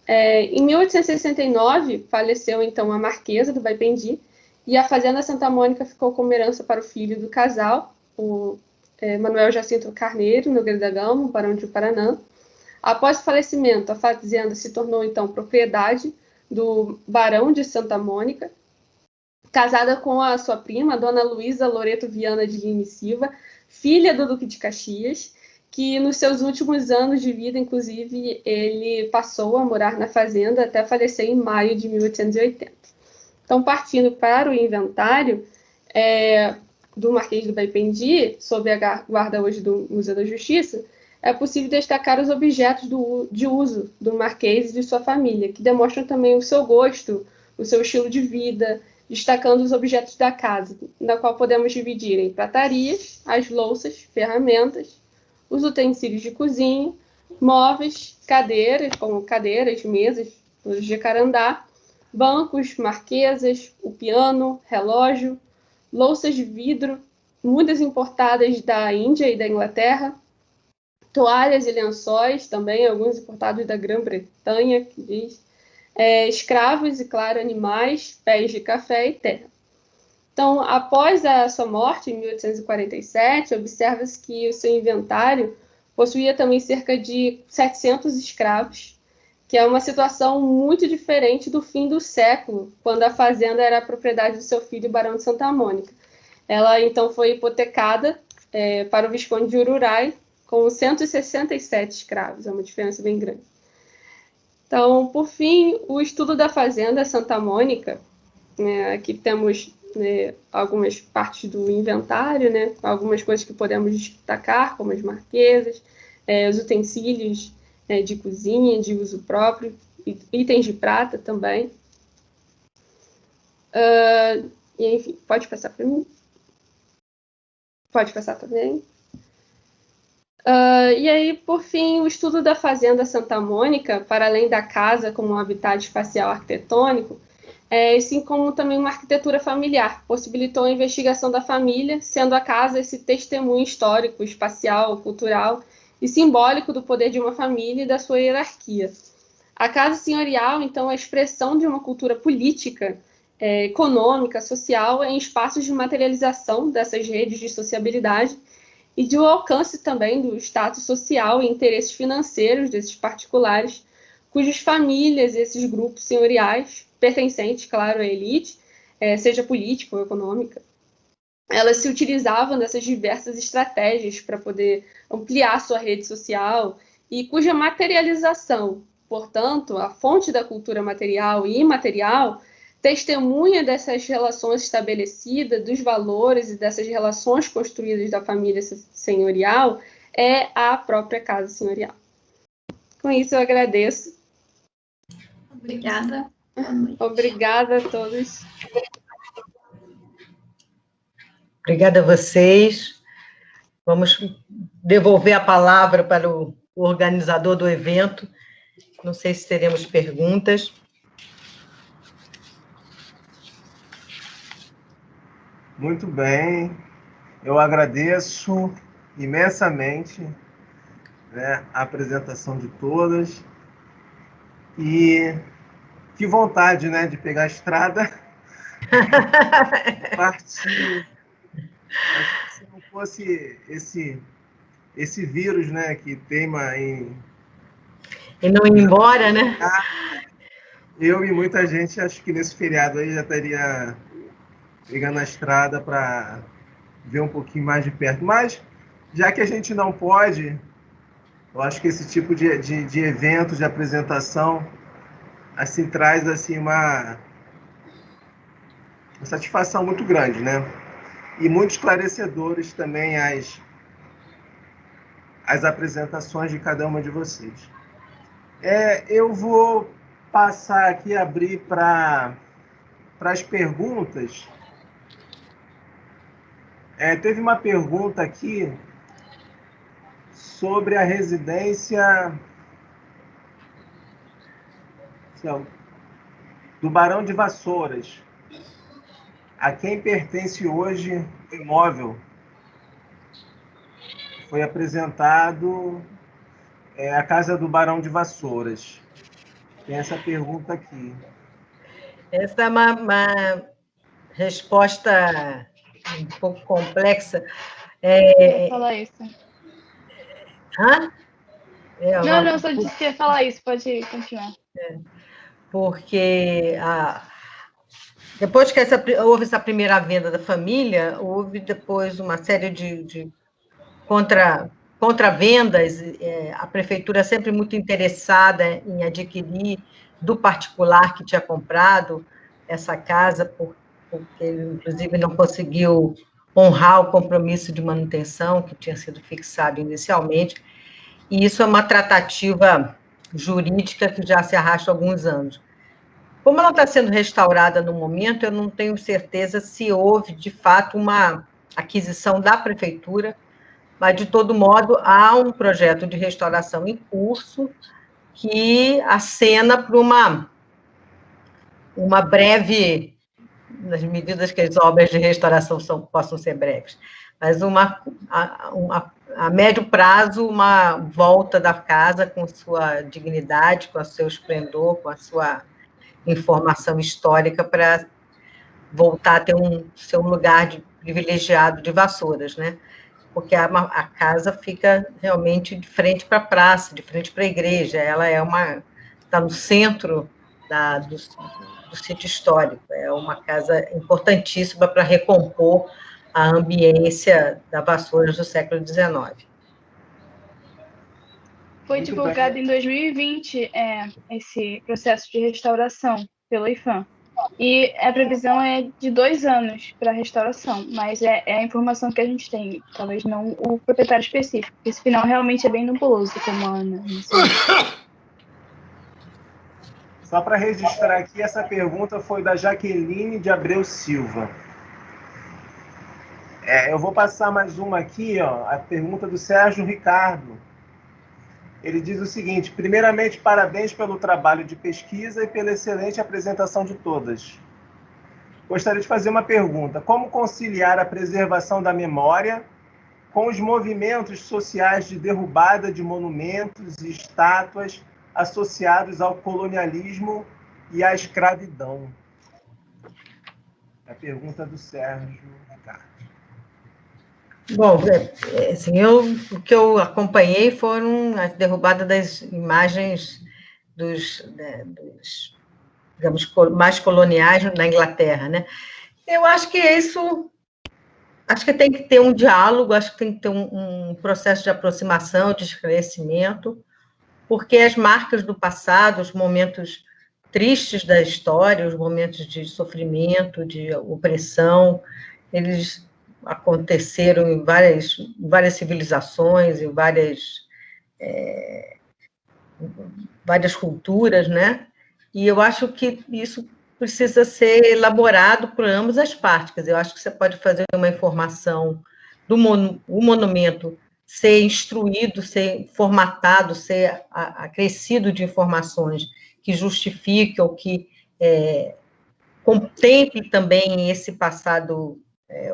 Em 1869, faleceu, então, a Marquesa do Baipendi, e a fazenda Santa Mônica ficou como herança para o filho do casal, o Manuel Jacinto Carneiro Nogueira da Gama, barão de Paraná. Após o falecimento, a fazenda se tornou, então, propriedade do barão de Santa Mônica, casada com a sua prima, Dona Luísa Loreto Viana de Lima e Silva, filha do Duque de Caxias, que nos seus últimos anos de vida, inclusive, ele passou a morar na fazenda até falecer em maio de 1880. Então, partindo para o inventário do Marquês do Baipendi, sob a guarda hoje do Museu da Justiça, é possível destacar os objetos de uso do Marquês e de sua família, que demonstram também o seu gosto, o seu estilo de vida, destacando os objetos da casa, na qual podemos dividir em pratarias, as louças, ferramentas, os utensílios de cozinha, móveis, cadeiras, como cadeiras, mesas, os de jacarandá, bancos, marquesas, o piano, relógio, louças de vidro, mudas importadas da Índia e da Inglaterra, toalhas e lençóis, também alguns importados da Grã-Bretanha, que diz, escravos e, claro, animais, pés de café e terra. Então, após a sua morte, em 1847, observa-se que o seu inventário possuía também cerca de 700 escravos, que é uma situação muito diferente do fim do século, quando a fazenda era a propriedade do seu filho, Barão de Santa Mônica. Ela, então, foi hipotecada para o Visconde de Ururai, com 167 escravos, é uma diferença bem grande. Então, por fim, o estudo da fazenda Santa Mônica, aqui temos algumas partes do inventário, algumas coisas que podemos destacar, como as marquesas, os utensílios de cozinha, de uso próprio, itens de prata também. E, enfim, pode passar para mim? Pode passar também. E aí, por fim, o estudo da fazenda Santa Mônica, para além da casa como um habitat espacial arquitetônico, assim como também uma arquitetura familiar, possibilitou a investigação da família, sendo a casa esse testemunho histórico, espacial, cultural e simbólico do poder de uma família e da sua hierarquia. A casa senhorial, então, é a expressão de uma cultura política, econômica, social, em espaços de materialização dessas redes de sociabilidade e de alcance também do status social e interesses financeiros desses particulares, cujas famílias, esses grupos senhoriais, pertencentes, claro, à elite, seja política ou econômica, elas se utilizavam dessas diversas estratégias para poder ampliar sua rede social e cuja materialização, portanto, a fonte da cultura material e imaterial, testemunha dessas relações estabelecidas, dos valores e dessas relações construídas da família senhorial, é a própria casa senhorial. Com isso, eu agradeço. Obrigada. Obrigada a todos. Obrigada a vocês. Vamos devolver a palavra para o organizador do evento. Não sei se teremos perguntas. Muito bem. Eu agradeço imensamente a apresentação de todas. E Que vontade, né, de pegar a estrada, partir. Acho que se não fosse esse vírus, né, que teima em... E não ir embora, né? Eu e muita gente, acho que nesse feriado aí já estaria pegando a estrada para ver um pouquinho mais de perto. Mas, já que a gente não pode, eu acho que esse tipo de evento, de apresentação, assim, traz assim, uma satisfação muito grande, né? E muito esclarecedores também as apresentações de cada uma de vocês. Eu vou passar aqui, abrir para as perguntas. Teve uma pergunta aqui sobre a residência do Barão de Vassouras. A quem pertence hoje o imóvel? Foi apresentado a Casa do Barão de Vassouras. Tem essa pergunta aqui. Essa é uma resposta um pouco complexa. Eu ia falar isso. Hã? Não, só disse que ia falar isso, pode continuar. Porque depois que houve essa primeira venda da família, houve depois uma série de contravendas. A prefeitura sempre muito interessada em adquirir do particular que tinha comprado essa casa, porque ele, inclusive, não conseguiu honrar o compromisso de manutenção que tinha sido fixado inicialmente, e isso é uma tratativa jurídica que já se arrasta há alguns anos. Como ela está sendo restaurada no momento, eu não tenho certeza se houve, de fato, uma aquisição da prefeitura, mas, de todo modo, há um projeto de restauração em curso que acena para uma breve, nas medidas que as obras de restauração possam ser breves, mas a médio prazo, uma volta da casa com sua dignidade, com o seu esplendor, com a sua informação histórica, para voltar a ter seu lugar privilegiado de Vassouras, né? Porque a casa fica realmente de frente para a praça, de frente para a igreja. Ela está no centro do sítio histórico. É uma casa importantíssima para recompor a ambiência da Vassouras do século XIX. Foi divulgado em 2020 esse processo de restauração pelo IPHAN. E a previsão é de 2 anos para a restauração, mas é a informação que a gente tem, talvez não o proprietário específico. Esse final realmente é bem nebuloso, como a Ana mencionou. Só para registrar aqui, essa pergunta foi da Jaqueline de Abreu Silva. Eu vou passar mais uma aqui, a pergunta do Sérgio Ricardo. Ele diz o seguinte: primeiramente, parabéns pelo trabalho de pesquisa e pela excelente apresentação de todas. Gostaria de fazer uma pergunta: como conciliar a preservação da memória com os movimentos sociais de derrubada de monumentos e estátuas associados ao colonialismo e à escravidão? É a pergunta do Sérgio Ricardo. Bom, assim, o que eu acompanhei foram a derrubada das imagens digamos, mais coloniais na Inglaterra, né? Eu acho que acho que tem que ter um diálogo, acho que tem que ter um processo de aproximação, de esclarecimento, porque as marcas do passado, os momentos tristes da história, os momentos de sofrimento, de opressão, eles aconteceram em várias civilizações, em várias culturas, né? E eu acho que isso precisa ser elaborado por ambas as partes. Quer dizer, eu acho que você pode fazer uma informação do monumento, ser instruído, ser formatado, ser acrescido de informações que justifiquem ou que contemple também esse passado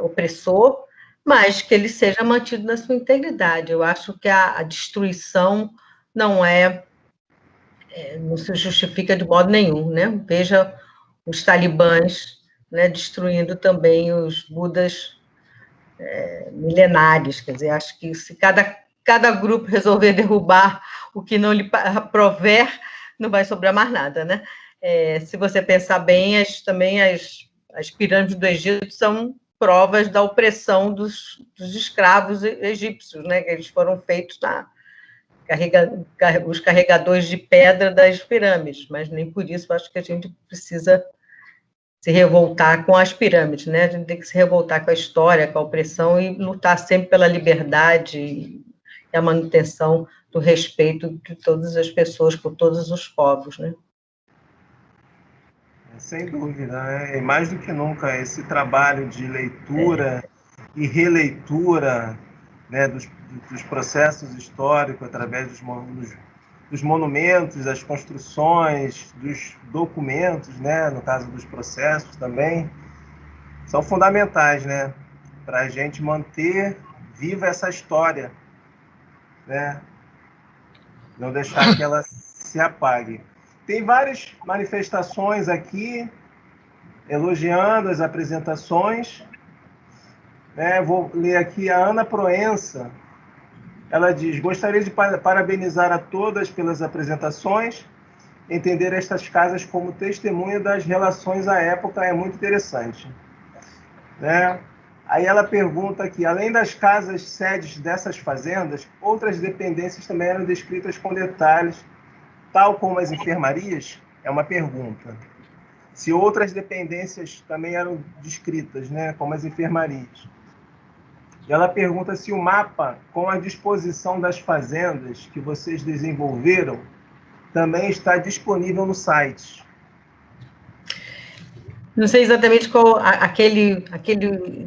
opressor, mas que ele seja mantido na sua integridade. Eu acho que a destruição não é não se justifica de modo nenhum, né? Veja os talibãs, né, destruindo também os budas milenares. Quer dizer, acho que se cada grupo resolver derrubar o que não lhe prover, não vai sobrar mais nada, né? Se você pensar bem, também as pirâmides do Egito são provas da opressão dos escravos egípcios, né? Que eles foram feitos os carregadores de pedra das pirâmides, mas nem por isso acho que a gente precisa se revoltar com as pirâmides, né? A gente tem que se revoltar com a história, com a opressão e lutar sempre pela liberdade e a manutenção do respeito de todas as pessoas, por todos os povos, né? Sem dúvida, né? E mais do que nunca, esse trabalho de leitura e releitura, né, dos processos históricos através dos monumentos, das construções, dos documentos, né, no caso dos processos também, são fundamentais, né, para a gente manter viva essa história, né, não deixar que ela se apague. Tem várias manifestações aqui elogiando as apresentações, né? Vou ler aqui a Ana Proença. Ela diz: gostaria de parabenizar a todas pelas apresentações. Entender estas casas como testemunha das relações à época é muito interessante, né? Aí ela pergunta aqui: além das casas sedes dessas fazendas, outras dependências também eram descritas com detalhes, tal como as enfermarias? É uma pergunta. Se outras dependências também eram descritas, né, como as enfermarias. E ela pergunta se o mapa com a disposição das fazendas que vocês desenvolveram também está disponível no site. Não sei exatamente qual aquele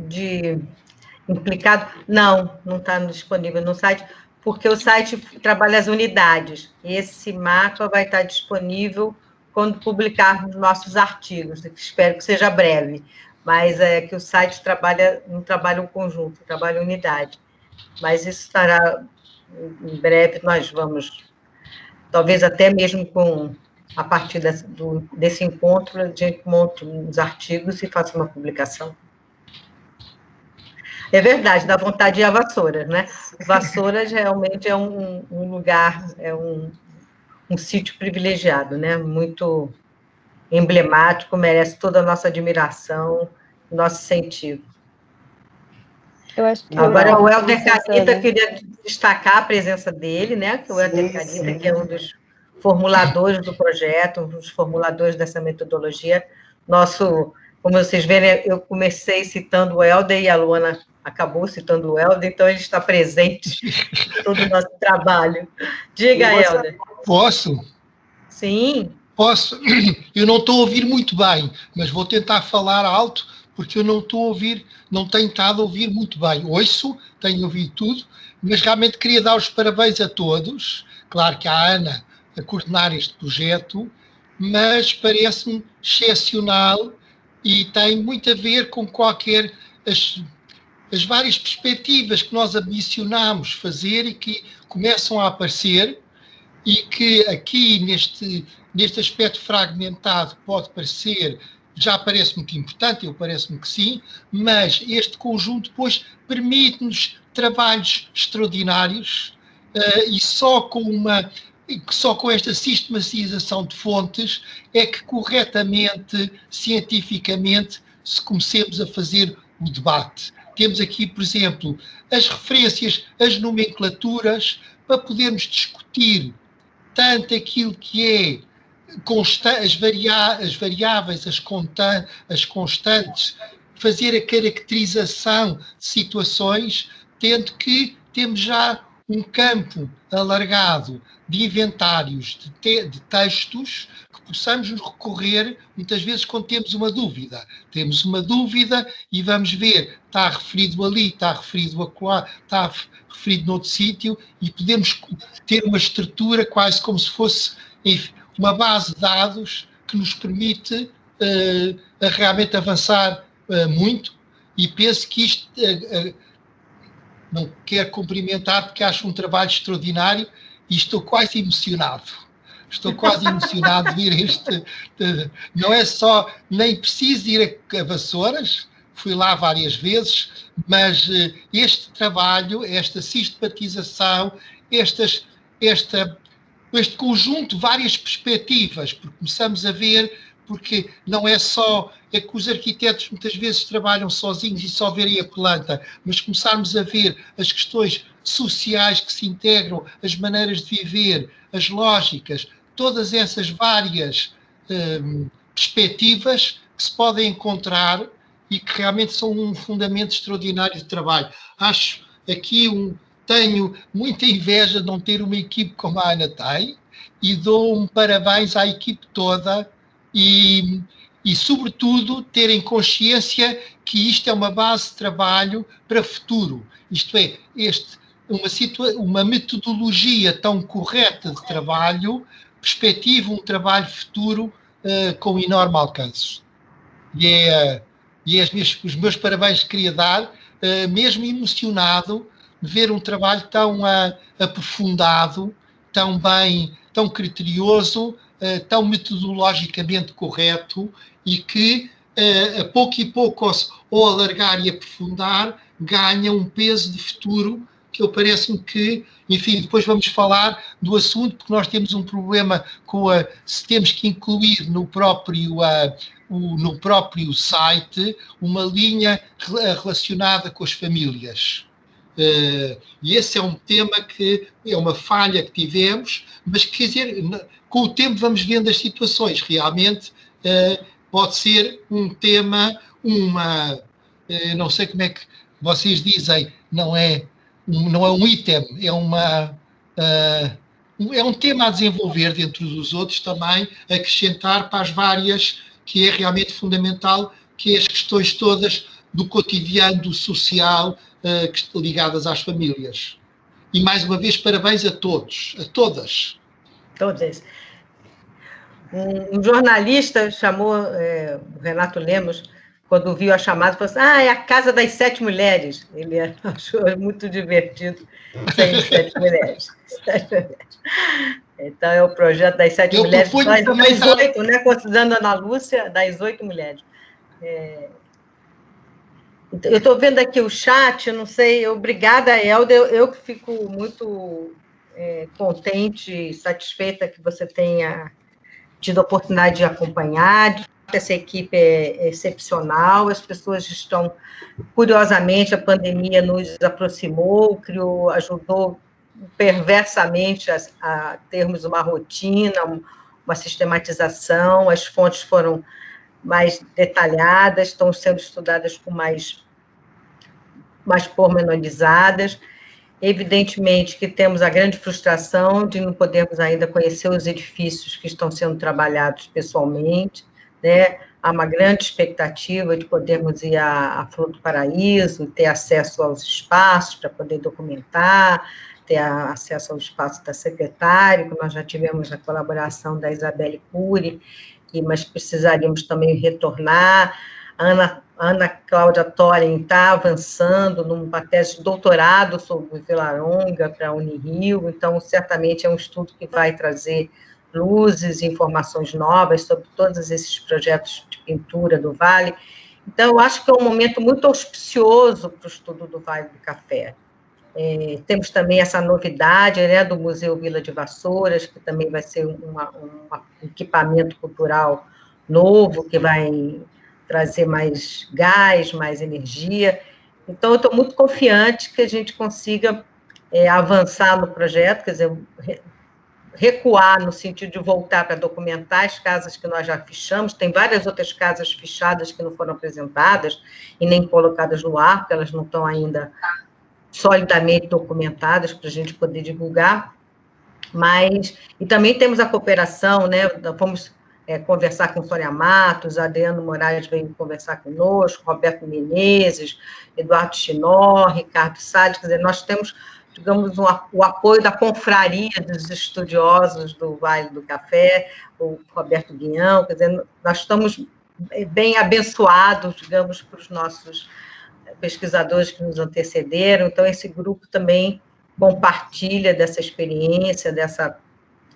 de implicado. Não está disponível no site, porque o site trabalha as unidades. E esse mapa vai estar disponível quando publicarmos nossos artigos. Espero que seja breve. Mas é que o site não trabalha um conjunto, trabalha unidade. Mas isso estará em breve, nós vamos, talvez até mesmo a partir desse encontro, a gente monta uns artigos e faça uma publicação. É verdade, dá vontade de ir a Vassouras, né? Vassouras realmente é um lugar, é um sítio privilegiado, né? Muito emblemático, merece toda a nossa admiração, nosso incentivo. Eu acho que agora, o Helder Canita, queria destacar a presença dele, né? Que o Helder Canita, que é um dos formuladores do projeto, um dos formuladores dessa metodologia. Como vocês verem, eu comecei citando o Helder e a Luana acabou citando o Helder, então ele está presente em todo o nosso trabalho. Diga, Helder. Posso? Sim. Posso. Eu não estou a ouvir muito bem, mas vou tentar falar alto, porque eu não estou a ouvir, não tenho estado a ouvir muito bem. Ouço, tenho ouvido tudo, mas realmente queria dar os parabéns a todos. Claro que a Ana a coordenar este projeto, mas parece-me excepcional e tem muito a ver com as várias perspectivas que nós ambicionamos fazer e que começam a aparecer e que aqui neste aspecto fragmentado pode parecer, já parece muito importante, parece-me que sim, mas este conjunto depois permite-nos trabalhos extraordinários e só com esta sistematização de fontes é que corretamente, cientificamente, se comecemos a fazer o debate. Temos aqui, por exemplo, as referências, as nomenclaturas, para podermos discutir tanto aquilo que é as variáveis, as constantes, fazer a caracterização de situações, tendo que temos já um campo alargado de inventários, de textos, que possamos recorrer, muitas vezes, quando temos uma dúvida. Temos uma dúvida e vamos ver, está referido ali, está referido acolá, está referido noutro sítio, e podemos ter uma estrutura quase como se fosse uma base de dados que nos permite realmente avançar muito, e penso que isto... não quero cumprimentar porque acho um trabalho extraordinário e estou quase emocionado. Estou quase emocionado de vir este... Não é só... Nem preciso ir a Vassouras, fui lá várias vezes, mas este trabalho, esta sistematização, este conjunto, várias perspectivas, porque começamos a ver, porque não é só... É que os arquitetos muitas vezes trabalham sozinhos e só verem a planta, mas começarmos a ver as questões sociais que se integram, as maneiras de viver, as lógicas, todas essas várias perspectivas que se podem encontrar e que realmente são um fundamento extraordinário de trabalho. Acho aqui tenho muita inveja de não ter uma equipe como a Ana tem e dou um parabéns à equipe toda e sobretudo, terem consciência que isto é uma base de trabalho para o futuro. Isto é, uma metodologia tão correta de trabalho perspectiva um trabalho futuro com enorme alcance. Os meus parabéns queria dar, mesmo emocionado, de ver um trabalho tão aprofundado, tão bem, tão criterioso, tão metodologicamente correto e que, a pouco e pouco, ao alargar e aprofundar, ganha um peso de futuro que eu parece-me que, enfim, depois vamos falar do assunto, porque nós temos um problema se temos que incluir no próprio site uma linha relacionada com as famílias. E esse é um tema que é uma falha que tivemos, mas quer dizer, com o tempo vamos vendo as situações. Realmente pode ser um tema, não sei como é que vocês dizem, não é um item, é um tema a desenvolver dentro dos outros também, acrescentar para as várias, que é realmente fundamental, que é as questões todas do cotidiano, do social, ligadas às famílias. E, mais uma vez, parabéns a todos, a todas. Todas. Um jornalista chamou, o Renato Lemos, quando viu a chamada, falou assim, é a Casa das 7 Mulheres. Ele achou muito divertido sair de 7 mulheres. Então, é o projeto das 7 mulheres, das 8, né? Considerando a Ana Lúcia, das 8 mulheres. Eu estou vendo aqui o chat, não sei, obrigada, Helder, eu que fico muito contente e satisfeita que você tenha tido a oportunidade de acompanhar. Essa equipe é excepcional, as pessoas estão, curiosamente, a pandemia nos aproximou, ajudou perversamente a termos uma rotina, uma sistematização, as fontes foram mais detalhadas, estão sendo estudadas com mais pormenorizadas. Evidentemente que temos a grande frustração de não podermos ainda conhecer os edifícios que estão sendo trabalhados pessoalmente, né? Há uma grande expectativa de podermos ir à Flor do Paraíso, ter acesso aos espaços para poder documentar, ter acesso ao espaço da secretária, que nós já tivemos a colaboração da Isabelle Cury, mas precisaríamos também retornar. A Ana Cláudia Thoren está avançando numa tese de doutorado sobre Vila-Longa para a Unirio, então, certamente é um estudo que vai trazer luzes e informações novas sobre todos esses projetos de pintura do Vale. Então, eu acho que é um momento muito auspicioso para o estudo do Vale do Café. Temos também essa novidade, né, do Museu Vila de Vassouras, que também vai ser um equipamento cultural novo, que vai trazer mais gás, mais energia. Então, eu estou muito confiante que a gente consiga avançar no projeto, quer dizer, recuar no sentido de voltar para documentar as casas que nós já fichamos. Tem várias outras casas fichadas que não foram apresentadas e nem colocadas no ar, porque elas não estão ainda solidamente documentadas para a gente poder divulgar. E também temos a cooperação, né? Vamos conversar com Sônia Matos, Adriano Moraes veio conversar conosco, Roberto Menezes, Eduardo Chinó, Ricardo Salles, quer dizer, nós temos, digamos, o apoio da confraria dos estudiosos do Vale do Café, o Roberto Guião, quer dizer, nós estamos bem abençoados, digamos, para os nossos pesquisadores que nos antecederam, então esse grupo também compartilha dessa experiência, dessa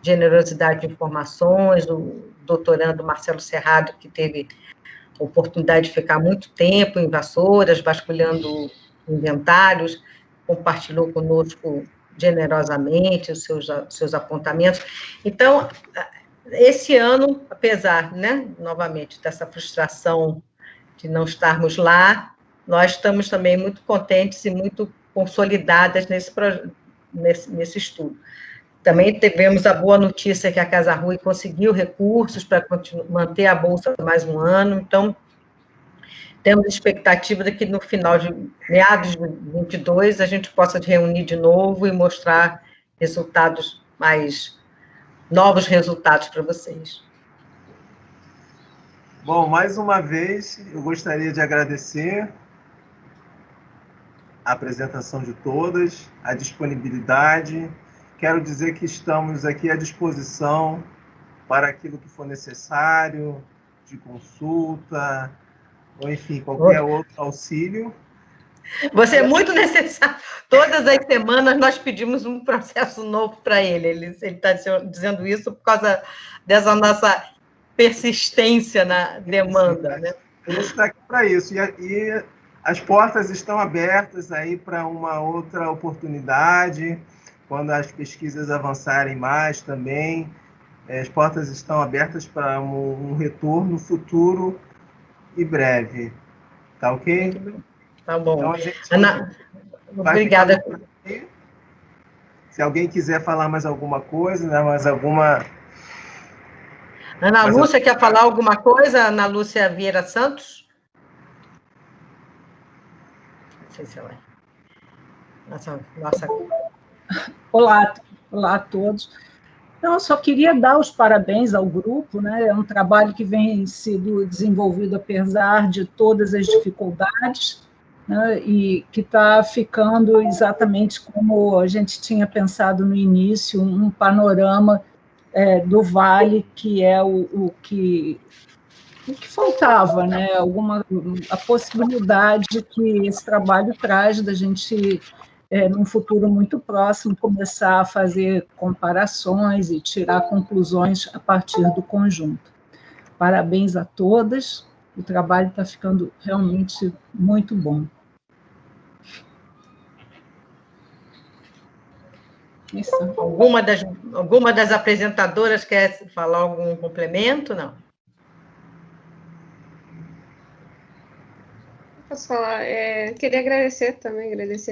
generosidade de informações, do doutorando Marcelo Serrado, que teve a oportunidade de ficar muito tempo em Vassouras, vasculhando inventários, compartilhou conosco generosamente os seus apontamentos. Então, esse ano, apesar, né, novamente, dessa frustração de não estarmos lá, nós estamos também muito contentes e muito consolidadas nesse estudo. Também tivemos a boa notícia que a Casa Rui conseguiu recursos para manter a Bolsa mais um ano, então, temos expectativa de que no final de meados de 2022 a gente possa reunir de novo e mostrar novos resultados para vocês. Bom, mais uma vez, eu gostaria de agradecer a apresentação de todas, a disponibilidade. Quero dizer que estamos aqui à disposição para aquilo que for necessário, de consulta, ou enfim, qualquer outro auxílio. Você é muito necessário. Todas as semanas nós pedimos um processo novo para ele. Ele está dizendo isso por causa dessa nossa persistência na demanda, né? A gente está aqui para isso. E as portas estão abertas aí para uma outra oportunidade, quando as pesquisas avançarem mais também. As portas estão abertas para um retorno futuro e breve. Tá ok? Tá bom. Então, a gente Ana, obrigada. Se alguém quiser falar mais alguma coisa, né, mais alguma... Ana Lúcia, quer falar alguma coisa? Ana Lúcia Vieira Santos? Não sei se ela é. Nossa... Olá a todos. Então, eu só queria dar os parabéns ao grupo, né? É um trabalho que vem sendo desenvolvido apesar de todas as dificuldades, né? E que está ficando exatamente como a gente tinha pensado no início, um panorama do Vale, que é o que faltava, né? A possibilidade que esse trabalho traz da gente, num futuro muito próximo, começar a fazer comparações e tirar conclusões a partir do conjunto. Parabéns a todas, o trabalho está ficando realmente muito bom. Isso. Alguma das apresentadoras quer falar algum complemento? Não. Posso falar? Queria agradecer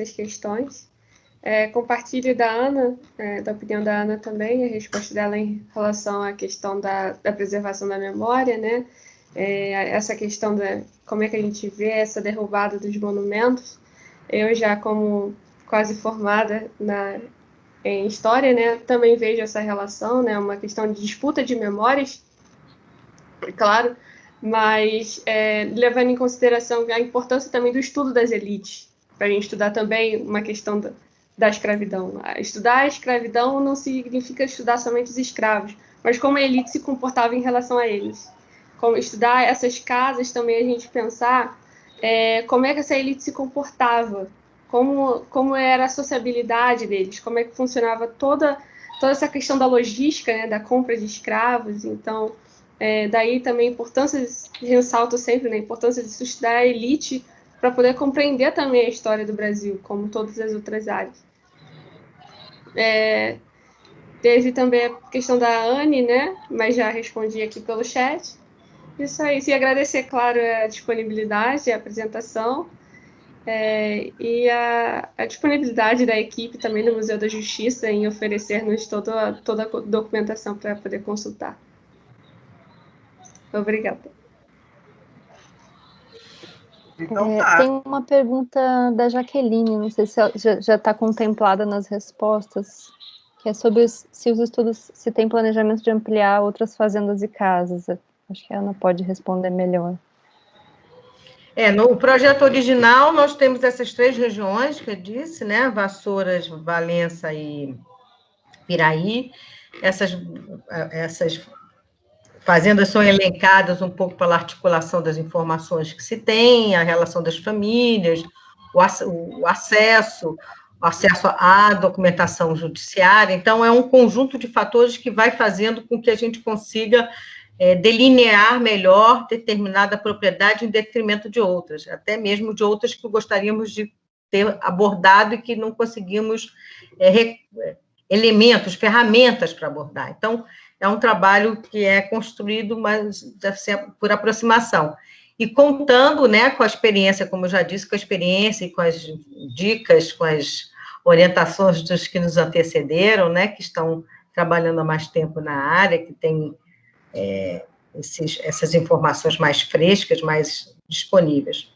as questões. Compartilho da Ana, da opinião da Ana também, a resposta dela em relação à questão da preservação da memória, né? Essa questão de como é que a gente vê essa derrubada dos monumentos. Eu já, como quase formada em História, né, também vejo essa relação, né, uma questão de disputa de memórias, claro, mas levando em consideração a importância também do estudo das elites, para a gente estudar também uma questão da escravidão. Estudar a escravidão não significa estudar somente os escravos, mas como a elite se comportava em relação a eles. Como estudar essas casas também, a gente pensar como é que essa elite se comportava, como era a sociabilidade deles, como é que funcionava toda essa questão da logística, né, da compra de escravos. Então, daí também a importância, ressalto sempre, né, a importância de estudar a elite para poder compreender também a história do Brasil, como todas as outras áreas. Teve também a questão da Anne, né, mas já respondi aqui pelo chat. Isso aí, e agradecer, claro, a disponibilidade, a apresentação, e a disponibilidade da equipe também do Museu da Justiça em oferecer-nos toda a documentação para poder consultar. Obrigada. Então, tem uma pergunta da Jaqueline, não sei se já está contemplada nas respostas, que é sobre se tem planejamento de ampliar outras fazendas e casas. Acho que a Ana pode responder melhor. No projeto original, nós temos essas 3 regiões que eu disse, né? Vassouras, Valença e Piraí. Essas fazendas são elencadas um pouco pela articulação das informações que se tem, a relação das famílias, o acesso, acesso à documentação judiciária. Então, é um conjunto de fatores que vai fazendo com que a gente consiga delinear melhor determinada propriedade em detrimento de outras, até mesmo de outras que gostaríamos de ter abordado e que não conseguimos elementos, ferramentas para abordar. Então, é um trabalho que é construído, mas por aproximação. E contando, né, com a experiência, como eu já disse, com a experiência e com as dicas, com as orientações dos que nos antecederam, né, que estão trabalhando há mais tempo na área, que têm essas informações mais frescas, mais disponíveis.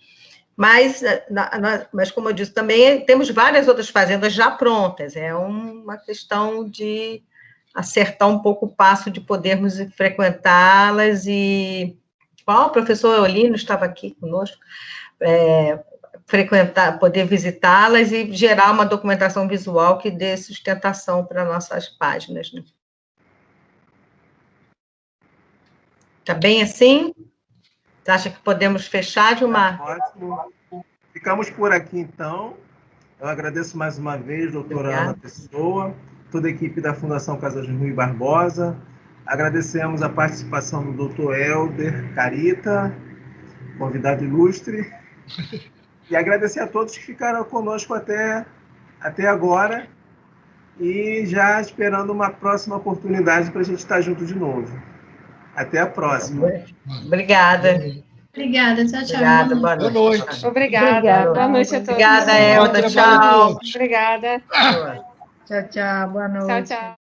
Mas, como eu disse, também temos várias outras fazendas já prontas, é uma questão de acertar um pouco o passo de podermos frequentá-las e... o professor Eolino estava aqui conosco, poder visitá-las e gerar uma documentação visual que dê sustentação para nossas páginas, né? Tá bem assim? Você acha que podemos fechar, Gilmar? Ótimo. Ficamos por aqui, então. Eu agradeço mais uma vez, doutora Ana Pessoa, toda a equipe da Fundação Casas Rui Barbosa. Agradecemos a participação do doutor Helder Carita, convidado ilustre, e agradecer a todos que ficaram conosco até agora, e já esperando uma próxima oportunidade para a gente estar junto de novo. Até a próxima. Obrigada. Obrigada, tchau, tchau. Obrigada, boa noite. Boa noite. Obrigada. Boa noite a todos. Obrigada, Elda. Tchau. Obrigada. Tchau, tchau. Boa noite. Tchau, tchau.